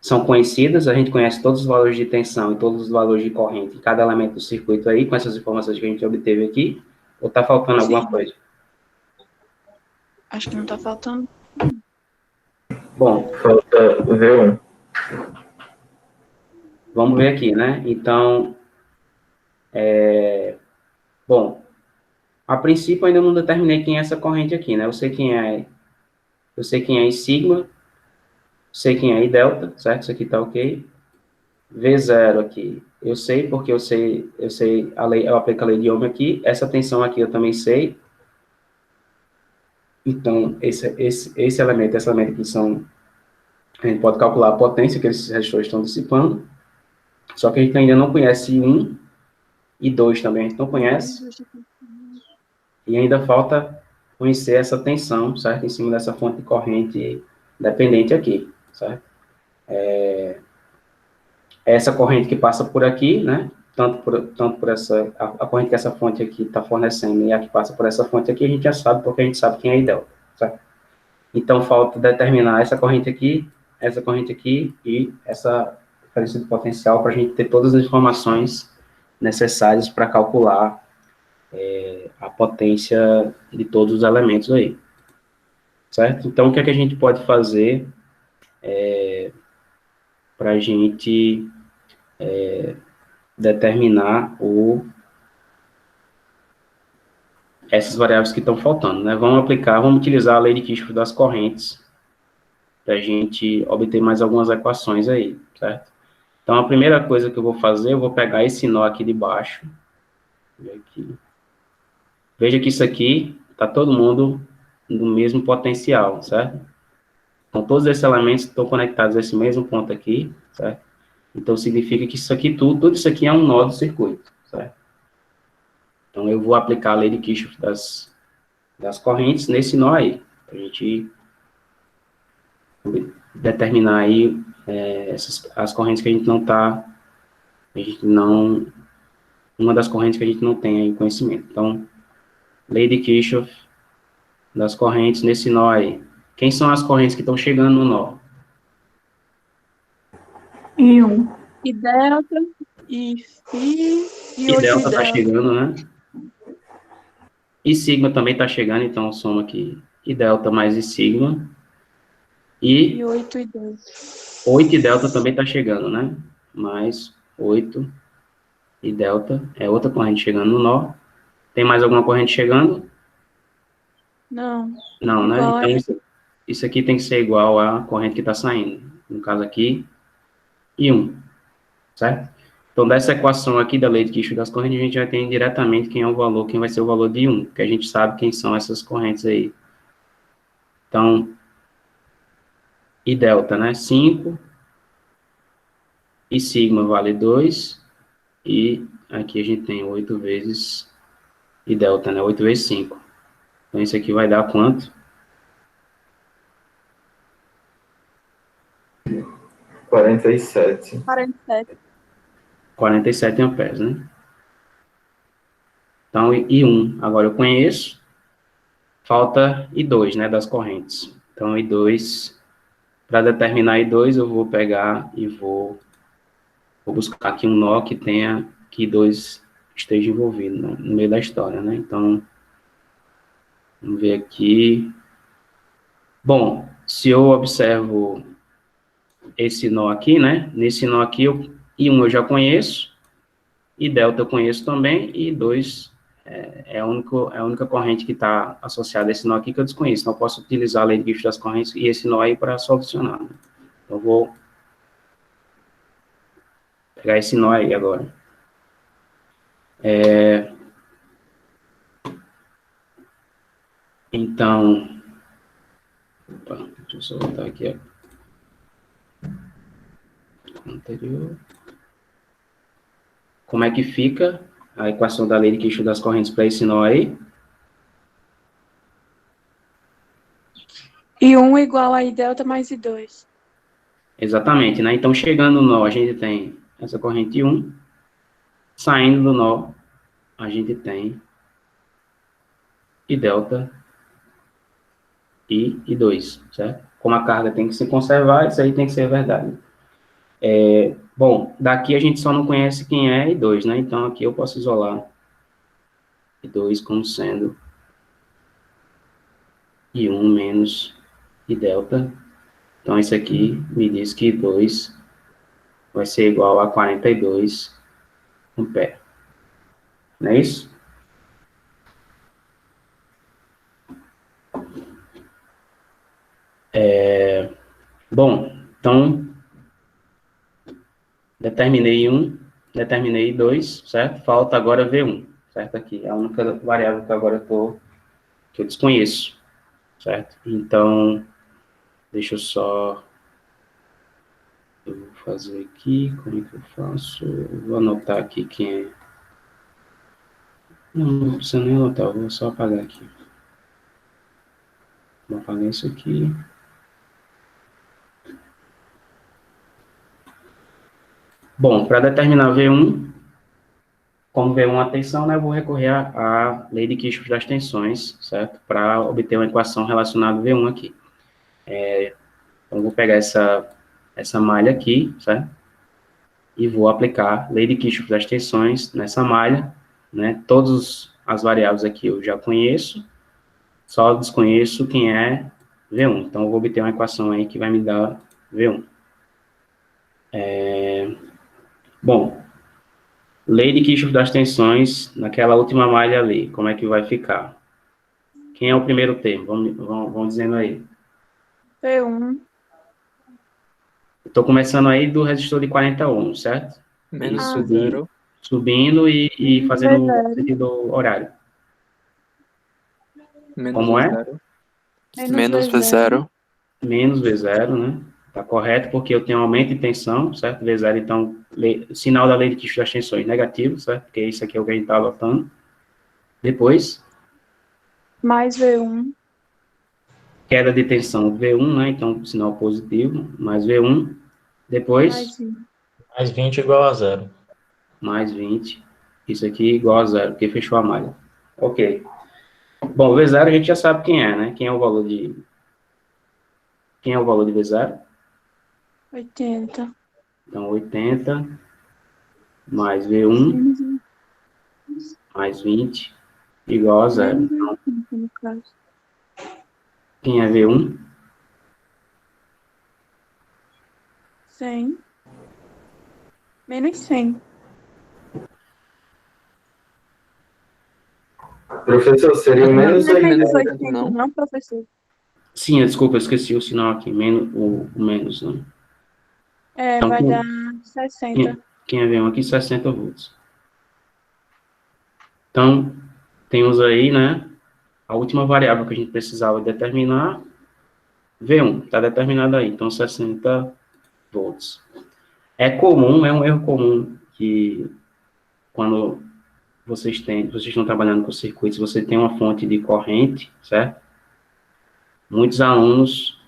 Speaker 1: são conhecidas, a gente conhece todos os valores de tensão e todos os valores de corrente em cada elemento do circuito aí, com essas informações que a gente obteve aqui, ou está faltando alguma coisa?
Speaker 4: Acho que não está faltando.
Speaker 1: Bom,
Speaker 2: Falta V1.
Speaker 1: vamos ver aqui, né? Então, bom, a princípio ainda não determinei quem é essa corrente aqui, né? Eu sei quem é I sigma, sei quem é I delta, certo? Isso aqui tá ok. V0 aqui, eu sei porque eu sei a lei, eu aplico a lei de Ohm aqui. Essa tensão aqui eu também sei. Então, esse elemento aqui a gente pode calcular a potência que esses resistores estão dissipando. Só que a gente ainda não conhece I1 e 2 também, a gente não conhece. E ainda falta conhecer essa tensão, certo? Em cima dessa fonte de corrente dependente aqui, certo? Essa corrente que passa por aqui, né? Tanto por essa, a corrente que essa fonte aqui está fornecendo e a que passa por essa fonte aqui, a gente já sabe, porque a gente sabe quem é I delta, certo? Então, falta determinar essa corrente aqui e essa diferença de potencial para a gente ter todas as informações necessárias para calcular a potência de todos os elementos aí, certo? Então, o que é que a gente pode fazer para a gente determinar essas variáveis que estão faltando, né? Vamos utilizar a lei de Kirchhoff das correntes para a gente obter mais algumas equações aí, certo? Então, a primeira coisa que eu vou fazer, eu vou pegar esse nó aqui de baixo. Veja que isso aqui está todo mundo no mesmo potencial, certo? Então, todos esses elementos estão conectados a esse mesmo ponto aqui, certo? Então, significa que isso aqui, tudo isso aqui é um nó do circuito, certo? Então, eu vou aplicar a lei de Kirchhoff das correntes nesse nó aí, para a gente determinar aí as correntes que a gente não, uma das correntes que a gente não tem aí conhecimento. Então, lei de Kirchhoff das correntes nesse nó aí, Quem são as correntes que estão chegando no nó?
Speaker 3: I1.
Speaker 4: E delta, e φ, e
Speaker 1: E
Speaker 4: 8
Speaker 1: delta
Speaker 4: e
Speaker 1: está
Speaker 4: delta.
Speaker 1: chegando, né? E sigma também está chegando, então soma aqui I delta mais I sigma.
Speaker 4: E
Speaker 1: E
Speaker 4: 8 e 2.
Speaker 1: 8 e delta também está chegando, né? Mais 8 e delta é outra corrente chegando no nó. Tem mais alguma corrente chegando?
Speaker 4: Não.
Speaker 1: Não, né?
Speaker 4: Igual
Speaker 1: Então,
Speaker 4: a
Speaker 1: isso aqui tem que ser igual à corrente que está saindo. No caso aqui, I1, certo? Então, dessa equação aqui da lei de Kirchhoff das correntes, a gente já tem diretamente quem é o valor, quem vai ser o valor de I1, porque a gente sabe quem são essas correntes aí. Então, I delta, né? 5, I sigma vale 2, e aqui a gente tem 8 vezes I delta, né? 8 vezes 5. Então, isso aqui vai dar quanto?
Speaker 2: 47.
Speaker 4: 47.
Speaker 1: 47 amperes, né? Então, I1, agora eu conheço. Falta I2, né, das correntes. Então, I2, para determinar I2, eu vou pegar e vou buscar aqui um nó que tenha, que I2 esteja envolvido, né, no meio da história, né? Então, vamos ver aqui. Bom, se eu observo esse nó aqui, né, nesse nó aqui, I1 eu já conheço, I delta eu conheço também, e I2 é a única corrente que está associada a esse nó aqui que eu desconheço. Então, eu posso utilizar a lei de Kirchhoff das correntes e esse nó aí para solucionar, né? Então, eu vou pegar esse nó aí agora. Então, opa, deixa eu só voltar aqui, ó. Anterior. Como é que fica a equação da lei de Kirchhoff das correntes para esse nó aí?
Speaker 4: E 1 igual a I delta mais I2.
Speaker 1: Exatamente, né? Então, chegando no nó, a gente tem essa corrente 1. Saindo do nó, a gente tem I delta e 2, certo? Como a carga tem que se conservar, isso aí tem que ser verdade. Bom, daqui a gente só não conhece quem é I2, né? Então, aqui eu posso isolar I2 como sendo I1 menos I delta. Então, isso aqui me diz que I2 vai ser igual a 42 ampere. Não é isso? Bom, então, determinei 1, determinei 2, certo? Falta agora V1, certo? Aqui, é a única variável que agora que eu desconheço, certo? Então, deixa eu só... Eu vou fazer aqui, como é que eu faço? Eu vou anotar aqui quem é... Não precisa nem anotar, eu vou só apagar aqui. Vou apagar isso aqui. Bom, para determinar V1, como V1 a tensão, né, eu vou recorrer à lei de Kirchhoff das tensões, certo? Para obter uma equação relacionada a V1 aqui. Então, eu vou pegar essa malha aqui, certo? E vou aplicar lei de Kirchhoff das tensões nessa malha, né? Todas as variáveis aqui eu já conheço, só desconheço quem é V1. Então, eu vou obter uma equação aí que vai me dar V1. Bom, lei de Kirchhoff das tensões, naquela última malha ali, como é que vai ficar? Quem é o primeiro termo? Vamos dizendo aí.
Speaker 4: P1.
Speaker 1: Estou começando aí do resistor de 40 ohms, certo?
Speaker 8: Menos
Speaker 1: E
Speaker 8: V0.
Speaker 1: subindo e fazendo o sentido horário.
Speaker 8: Menos
Speaker 1: Como é?
Speaker 8: V0.
Speaker 4: Menos V0.
Speaker 1: Menos V0, né? Tá correto, porque eu tenho aumento de tensão, certo? V0, então, sinal da lei de Kirchhoff das tensões negativo, certo? Porque isso aqui é o que a gente está adotando. Depois,
Speaker 4: Mais V1.
Speaker 1: queda de tensão V1, né? Então, sinal positivo, mais V1. Depois,
Speaker 4: Mais 20.
Speaker 6: Mais 20 igual a 0.
Speaker 1: mais 20. Isso aqui igual a 0, porque fechou a malha. Ok. Bom, V0 a gente já sabe quem é, né? Quem é o valor Quem é o valor de V0?
Speaker 4: 80.
Speaker 1: Então, 80 mais V1 mais 20 igual a 0.
Speaker 4: Menos
Speaker 1: Então,
Speaker 4: 80, no caso.
Speaker 1: quem é V1?
Speaker 4: 100. Menos 100.
Speaker 2: Professor, seria o menos
Speaker 4: Não é
Speaker 2: 80.
Speaker 4: menos
Speaker 8: 80,
Speaker 4: 80,
Speaker 8: não?
Speaker 4: não, professor?
Speaker 1: Sim, desculpa, eu esqueci o sinal aqui, menos, o menos, né?
Speaker 4: É,
Speaker 1: Então,
Speaker 4: vai dar 60.
Speaker 1: quem é V1 aqui? 60 volts. Então, temos aí, né, a última variável que a gente precisava determinar, V1, está determinado aí, então 60 volts. É comum, é um erro comum que quando vocês estão trabalhando com circuitos, você tem uma fonte de corrente, certo? Muitos alunos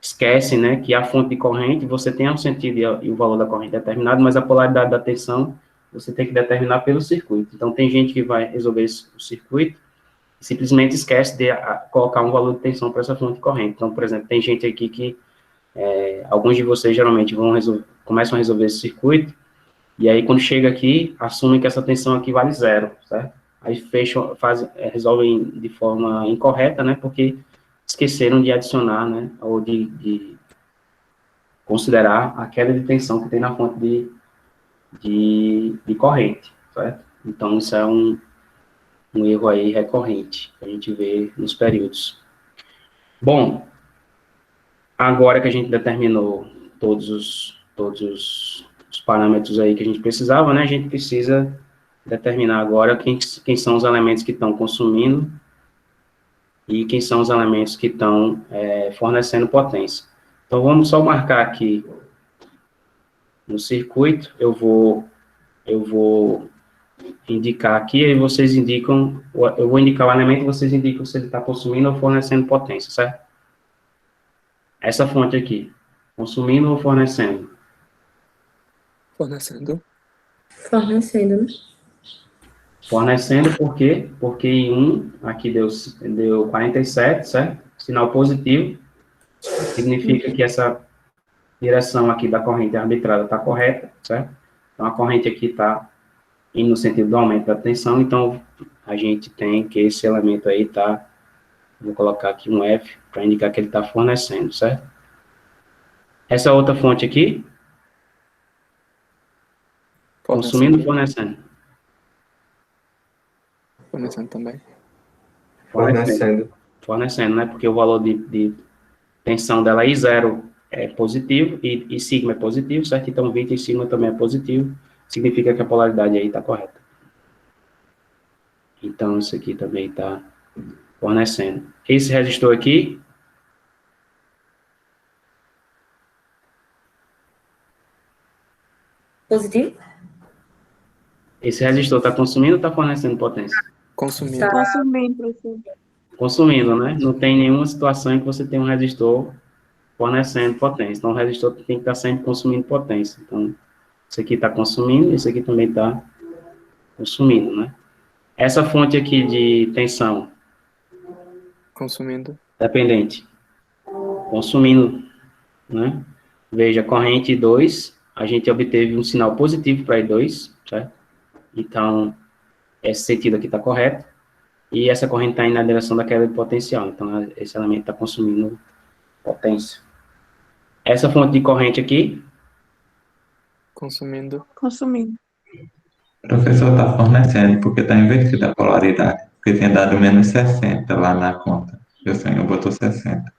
Speaker 1: esquecem, né, que a fonte de corrente, você tem o sentido e o valor da corrente determinado, mas a polaridade da tensão você tem que determinar pelo circuito. Então, tem gente que vai resolver o circuito e simplesmente esquece de colocar um valor de tensão para essa fonte de corrente. Então, por exemplo, tem gente aqui que, alguns de vocês geralmente começam a resolver esse circuito, e aí quando chega aqui, assumem que essa tensão aqui vale 0, certo? Aí resolvem de forma incorreta, né, porque esqueceram de adicionar, né, ou de considerar a queda de tensão que tem na fonte de corrente, certo? Então, isso é um erro aí recorrente, que a gente vê nos períodos. Bom, agora que a gente determinou todos os parâmetros aí que a gente precisava, né, a gente precisa determinar agora quem são os elementos que estão consumindo e quem são os elementos que estão fornecendo potência. Então, vamos só marcar aqui no circuito, eu vou indicar aqui, e vocês indicam, eu vou indicar o elemento e vocês indicam se ele está consumindo ou fornecendo potência, certo? Essa fonte aqui, consumindo ou fornecendo?
Speaker 8: Fornecendo.
Speaker 7: Fornecendo, né?
Speaker 1: Fornecendo por quê? Porque em 1, aqui deu 47, certo? Sinal positivo, significa que essa direção aqui da corrente arbitrada está correta, certo? Então, a corrente aqui está indo no sentido do aumento da tensão, então a gente tem que esse elemento aí está, vou colocar aqui um F, para indicar que ele está fornecendo, certo? Essa outra fonte aqui, consumindo ou fornecendo?
Speaker 8: Fornecendo também.
Speaker 1: Fornecendo, né? Porque o valor de tensão dela I0 é positivo e sigma é positivo, certo? Então 20 em sigma também é positivo, significa que a polaridade aí está correta. Então isso aqui também está fornecendo. Esse resistor aqui,
Speaker 7: Positivo?
Speaker 1: esse resistor está consumindo ou está fornecendo potência?
Speaker 8: Consumindo.
Speaker 7: Tá.
Speaker 4: Consumindo, professor.
Speaker 1: Consumindo, né? Não tem nenhuma situação em que você tem um resistor fornecendo potência. Então, o resistor tem que estar sempre consumindo potência. Então, isso aqui está consumindo, isso aqui também está consumindo, né? Essa fonte aqui de tensão,
Speaker 8: Consumindo.
Speaker 1: dependente, consumindo, né? Veja, corrente 2, a gente obteve um sinal positivo para I2, certo? Então, esse sentido aqui está correto. E essa corrente está indo na direção da queda de potencial. Então, esse elemento está consumindo potência. Essa fonte de corrente aqui,
Speaker 8: Consumindo.
Speaker 4: Consumindo.
Speaker 2: O professor está fornecendo, porque está invertida a polaridade. Porque tinha dado menos 60 lá na conta. E o senhor botou 60.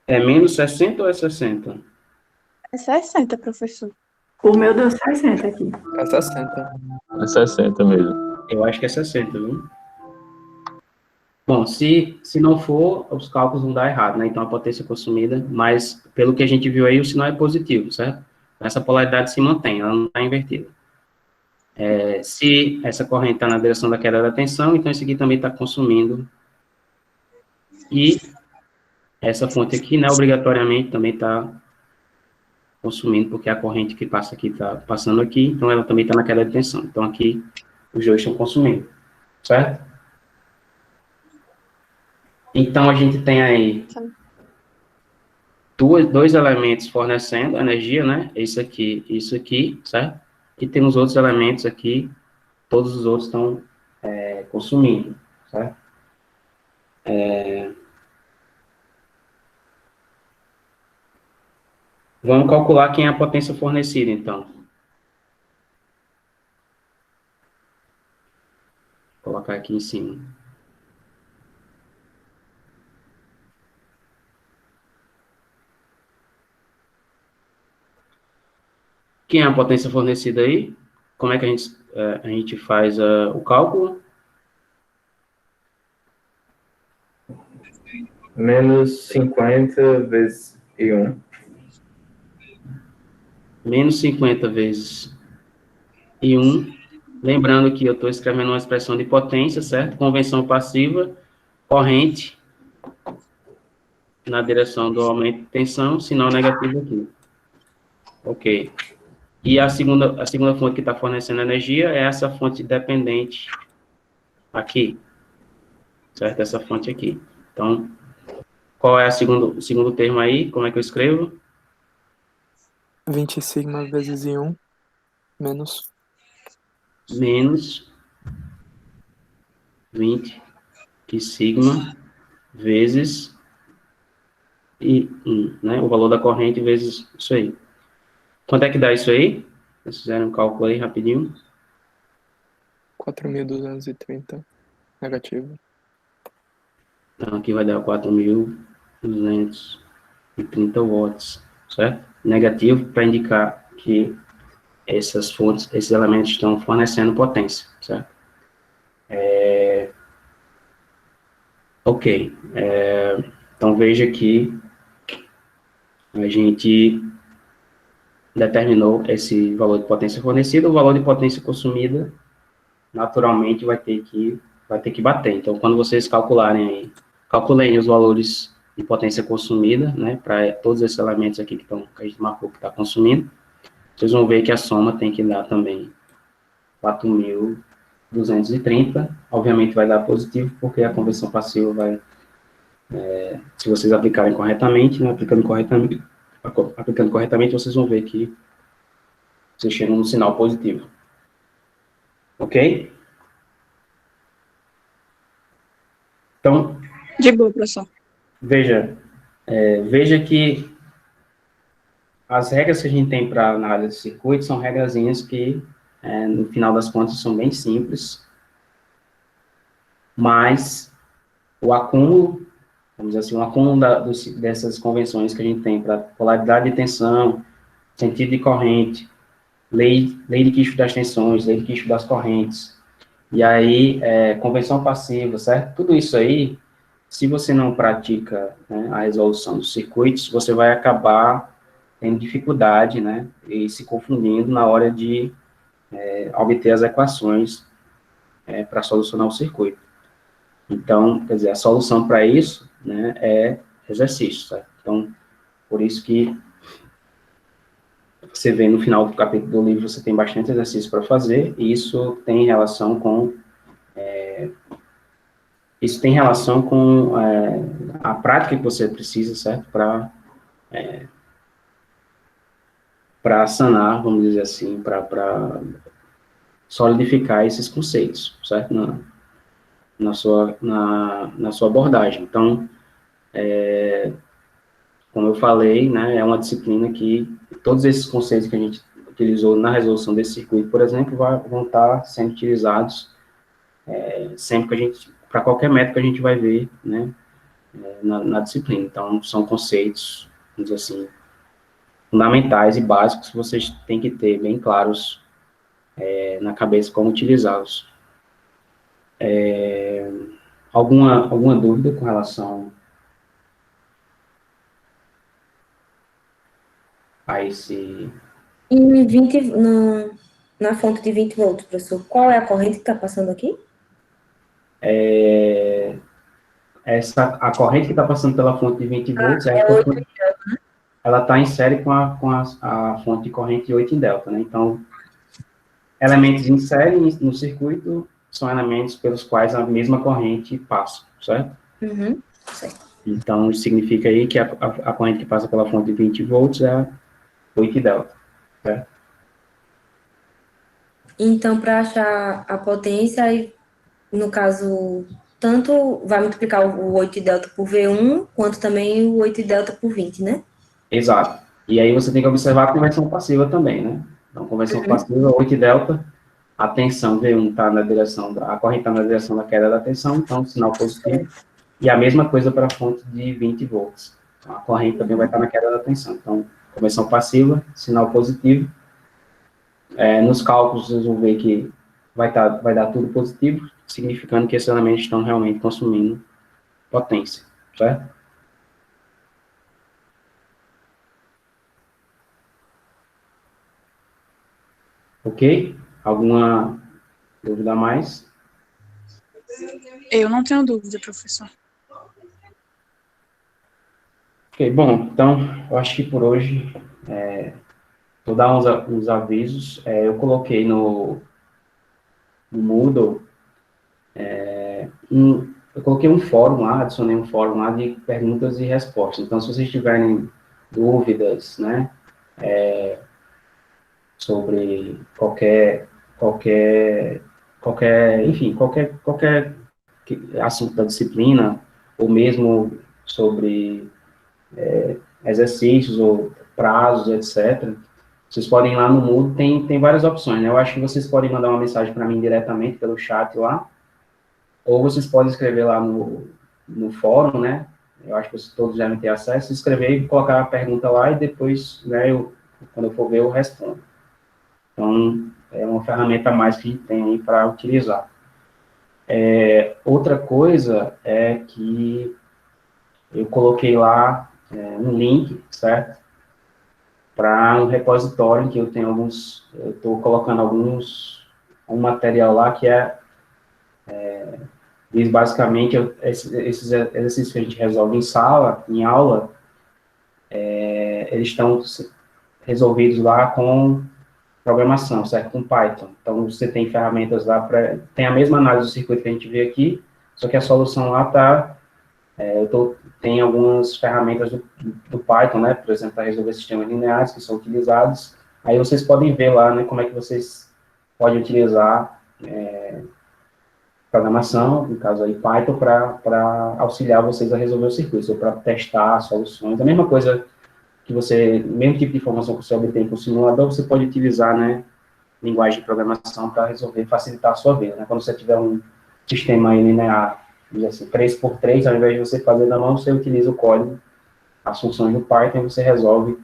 Speaker 1: é menos 60 ou é 60?
Speaker 4: É 60, professor.
Speaker 3: O meu deu 60 aqui.
Speaker 8: É 60.
Speaker 6: É 60 mesmo.
Speaker 1: Eu acho que é 60, viu? Bom, se não for, os cálculos vão dar errado, né? Então, a potência consumida, mas pelo que a gente viu aí, o sinal é positivo, certo? Essa polaridade se mantém, ela não está invertida. Se essa corrente está na direção da queda da tensão, então esse aqui também está consumindo. E essa fonte aqui, né, obrigatoriamente também está consumindo, porque a corrente que passa aqui está passando aqui, então ela também está na queda de tensão. Então, aqui, os dois estão consumindo, certo? Então, a gente tem aí dois elementos fornecendo energia, né? Isso aqui, certo? E temos outros elementos aqui, todos os outros estão consumindo, certo? Vamos calcular quem é a potência fornecida, então. Vou colocar aqui em cima. Quem é a potência fornecida aí? Como é que a gente faz o cálculo?
Speaker 9: Menos 50 vezes I1.
Speaker 1: Menos 50 vezes I1. Lembrando que eu estou escrevendo uma expressão de potência, certo? Convenção passiva, corrente na direção do aumento de tensão, sinal negativo aqui. Ok. E a segunda fonte que está fornecendo energia é essa fonte dependente aqui, certo? Essa fonte aqui. Então, qual é o segundo termo aí? Como é que eu escrevo?
Speaker 8: 20 sigma vezes I1 menos
Speaker 1: Menos 20 que sigma vezes I1, né? O valor da corrente vezes isso aí. Quanto é que dá isso aí? Vocês fizeram um cálculo aí rapidinho.
Speaker 8: 4.230 negativo.
Speaker 1: Então, aqui vai dar 4.230 watts, certo? Negativo para indicar que essas fontes, esses elementos estão fornecendo potência, certo? Ok. Então, veja que a gente determinou esse valor de potência fornecida, o valor de potência consumida, naturalmente, vai ter que bater. Então, quando vocês calculem os valores de potência consumida, né, para todos esses elementos aqui que a gente marcou que está consumindo, vocês vão ver que a soma tem que dar também 4.230, obviamente vai dar positivo, porque a conversão passiva vai, se vocês aplicarem corretamente, né, aplicando corretamente, vocês vão ver que vocês chegam no sinal positivo. Ok? Então,
Speaker 4: De boa, professor.
Speaker 1: veja que as regras que a gente tem para análise de circuito são regrazinhas que, no final das contas, são bem simples, mas o acúmulo, vamos dizer assim, o acúmulo dessas convenções que a gente tem para polaridade de tensão, sentido de corrente, lei de Kirchhoff das tensões, lei de Kirchhoff das correntes, e aí, convenção passiva, certo? Tudo isso aí, se você não pratica, né, a resolução dos circuitos, você vai acabar tendo dificuldade, né, e se confundindo na hora de obter as equações para solucionar o circuito. Então, quer dizer, a solução para isso, né, é exercício, certo? Então, por isso que você vê no final do capítulo do livro, você tem bastante exercício para fazer, e isso tem relação com a prática que você precisa, certo? Para sanar, vamos dizer assim, para solidificar esses conceitos, certo? Na sua abordagem. Então, como eu falei, né, é uma disciplina que todos esses conceitos que a gente utilizou na resolução desse circuito, por exemplo, vão estar sendo utilizados sempre que a gente, para qualquer método que a gente vai ver, né, na disciplina. Então, são conceitos, vamos dizer assim, fundamentais e básicos que vocês têm que ter bem claros na cabeça como utilizá-los. Alguma dúvida com relação a esse...
Speaker 7: E 20, na fonte de 20 volts, professor, qual é a corrente que está passando aqui?
Speaker 1: A corrente que está passando pela fonte de 20 volts, ela está em série com a fonte de corrente de 8 em delta, né? Então, elementos em série no circuito são elementos pelos quais a mesma corrente passa, certo?
Speaker 7: Uhum.
Speaker 1: Então, isso significa aí que a corrente que passa pela fonte de 20 volts é 8 delta, certo?
Speaker 7: Então, para achar a potência, aí, no caso, tanto vai multiplicar o 8 delta por V1, quanto também o 8 delta por 20, né?
Speaker 1: Exato. E aí você tem que observar a conversão passiva também, né? Então, conversão passiva, 8 delta, a tensão V1 está na direção, a corrente está na direção da queda da tensão, então, sinal positivo. E a mesma coisa para a fonte de 20 volts. Então, a corrente também vai estar na queda da tensão. Então, conversão passiva, sinal positivo. Nos cálculos, vocês vão ver que vai dar tudo positivo, significando que esses elementos estão realmente consumindo potência, certo? Ok? Alguma dúvida a mais?
Speaker 4: Eu não tenho dúvida, professor.
Speaker 1: Ok, bom, então, eu acho que por hoje, vou dar uns avisos. Eu coloquei no Moodle, eu coloquei um fórum lá, adicionei um fórum lá de perguntas e respostas. Então, se vocês tiverem dúvidas, né, sobre enfim, qualquer assunto da disciplina, ou mesmo sobre exercícios ou prazos, etc., vocês podem ir lá no Moodle, tem várias opções, né? Eu acho que vocês podem mandar uma mensagem para mim diretamente pelo chat lá, ou vocês podem escrever lá no fórum, né? Eu acho que vocês todos devem ter acesso, escrever e colocar a pergunta lá, e depois, né, quando eu for ver, eu respondo. Então, é uma ferramenta a mais que a gente tem aí para utilizar. Outra coisa é que eu coloquei lá um link, certo? Para um repositório que eu tenho eu estou colocando um material lá que diz basicamente, esses exercícios que a gente resolve em aula, eles estão resolvidos lá com programação, certo? Com Python. Então, você tem ferramentas lá tem a mesma análise do circuito que a gente vê aqui, só que a solução lá tem algumas ferramentas do Python, né? Por exemplo, para resolver sistemas lineares que são utilizados. Aí vocês podem ver lá, né, como é que vocês podem utilizar programação, no caso aí Python, para auxiliar vocês a resolver o circuito, ou para testar soluções. A mesma coisa que mesmo tipo de informação que você obtém com o simulador, você pode utilizar, né, linguagem de programação para resolver, facilitar a sua vida, né? Quando você tiver um sistema aí linear, assim, 3x3, ao invés de você fazer na mão, você utiliza o código, as funções do Python, e você resolve,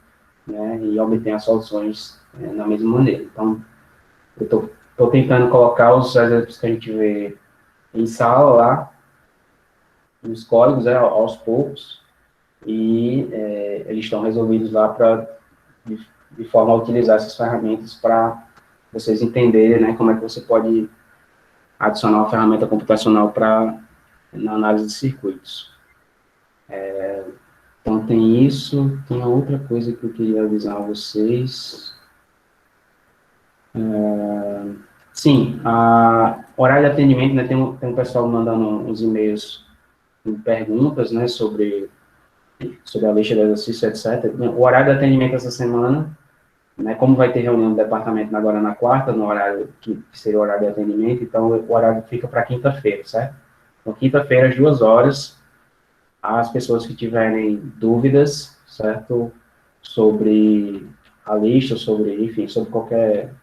Speaker 1: né, e obtém as soluções da mesma maneira. Então, eu estou tentando colocar os exemplos que a gente vê em sala lá, nos códigos, aos poucos, e eles estão resolvidos lá de forma a utilizar essas ferramentas para vocês entenderem, né, como é que você pode adicionar uma ferramenta computacional na análise de circuitos. Então, tem isso. Tem outra coisa que eu queria avisar a vocês. Sim, horário de atendimento, né, tem um pessoal mandando uns e-mails com perguntas, né, sobre a lista de exercício, etc. O horário de atendimento essa semana, né, como vai ter reunião do departamento agora na quarta, no horário que seria o horário de atendimento, então o horário fica para quinta-feira, certo? Então, quinta-feira, às 2h, as pessoas que tiverem dúvidas, certo, sobre a lista, enfim, sobre qualquer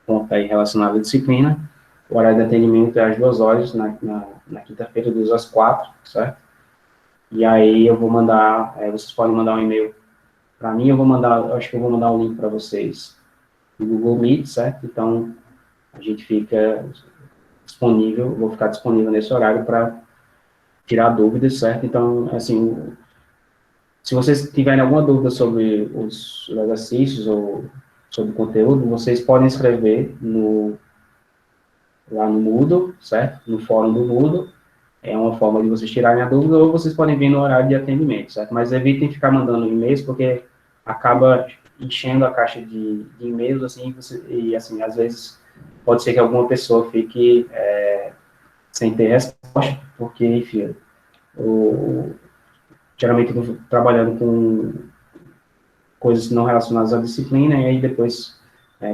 Speaker 1: ponto aí relacionado à disciplina, o horário de atendimento é às 2h, na quinta-feira, 2h às 4h, certo? E aí eu vou mandar, vocês podem mandar um e-mail para mim, acho que eu vou mandar um link para vocês no Google Meet, certo? Então, a gente fica disponível, vou ficar disponível nesse horário para tirar dúvidas, certo? Então, assim, se vocês tiverem alguma dúvida sobre os exercícios ou sobre o conteúdo, vocês podem escrever lá no Moodle, certo? No fórum do Moodle. É uma forma de vocês tirarem a dúvida, ou vocês podem vir no horário de atendimento, certo? Mas evitem ficar mandando e-mails, porque acaba enchendo a caixa de e-mails, assim, e assim, às vezes pode ser que alguma pessoa fique sem ter resposta, porque, enfim, geralmente eu tô trabalhando com coisas não relacionadas à disciplina, e aí depois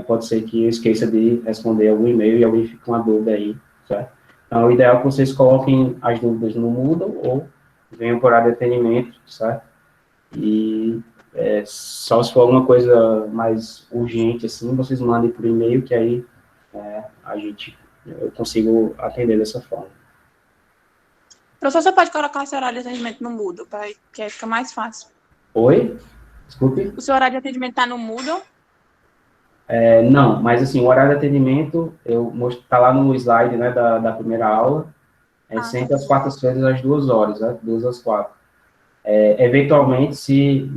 Speaker 1: pode ser que eu esqueça de responder algum e-mail e alguém fique com uma dúvida aí, certo? Então, o ideal é que vocês coloquem as dúvidas no Moodle ou venham por área de atendimento, certo? E só se for alguma coisa mais urgente, assim, vocês mandem por e-mail, que aí eu consigo atender dessa forma.
Speaker 4: Professor, você pode colocar o seu horário de atendimento no Moodle, que aí fica mais fácil.
Speaker 1: Oi? Desculpe?
Speaker 4: O seu horário de atendimento está no Moodle?
Speaker 1: Não, mas assim, o horário de atendimento, tá lá no slide, né, da primeira aula, sempre às quartas-feiras, às 2 horas, né, 2 às 4. Eventualmente, se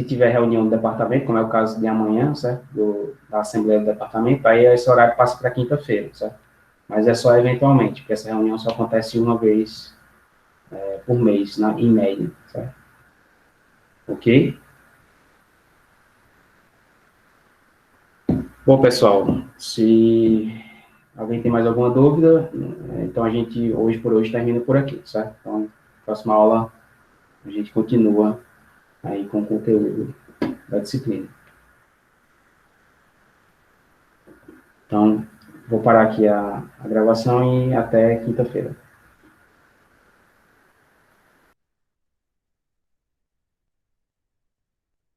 Speaker 1: tiver reunião do departamento, como é o caso de amanhã, certo, da Assembleia do Departamento, aí esse horário passa para quinta-feira, certo? Mas é só eventualmente, porque essa reunião só acontece uma vez por mês, em média, certo? Ok? Bom, pessoal, se alguém tem mais alguma dúvida, então a gente, hoje por hoje, termina por aqui, certo? Então, próxima aula, a gente continua aí com o conteúdo da disciplina. Então, vou parar aqui a gravação e até quinta-feira.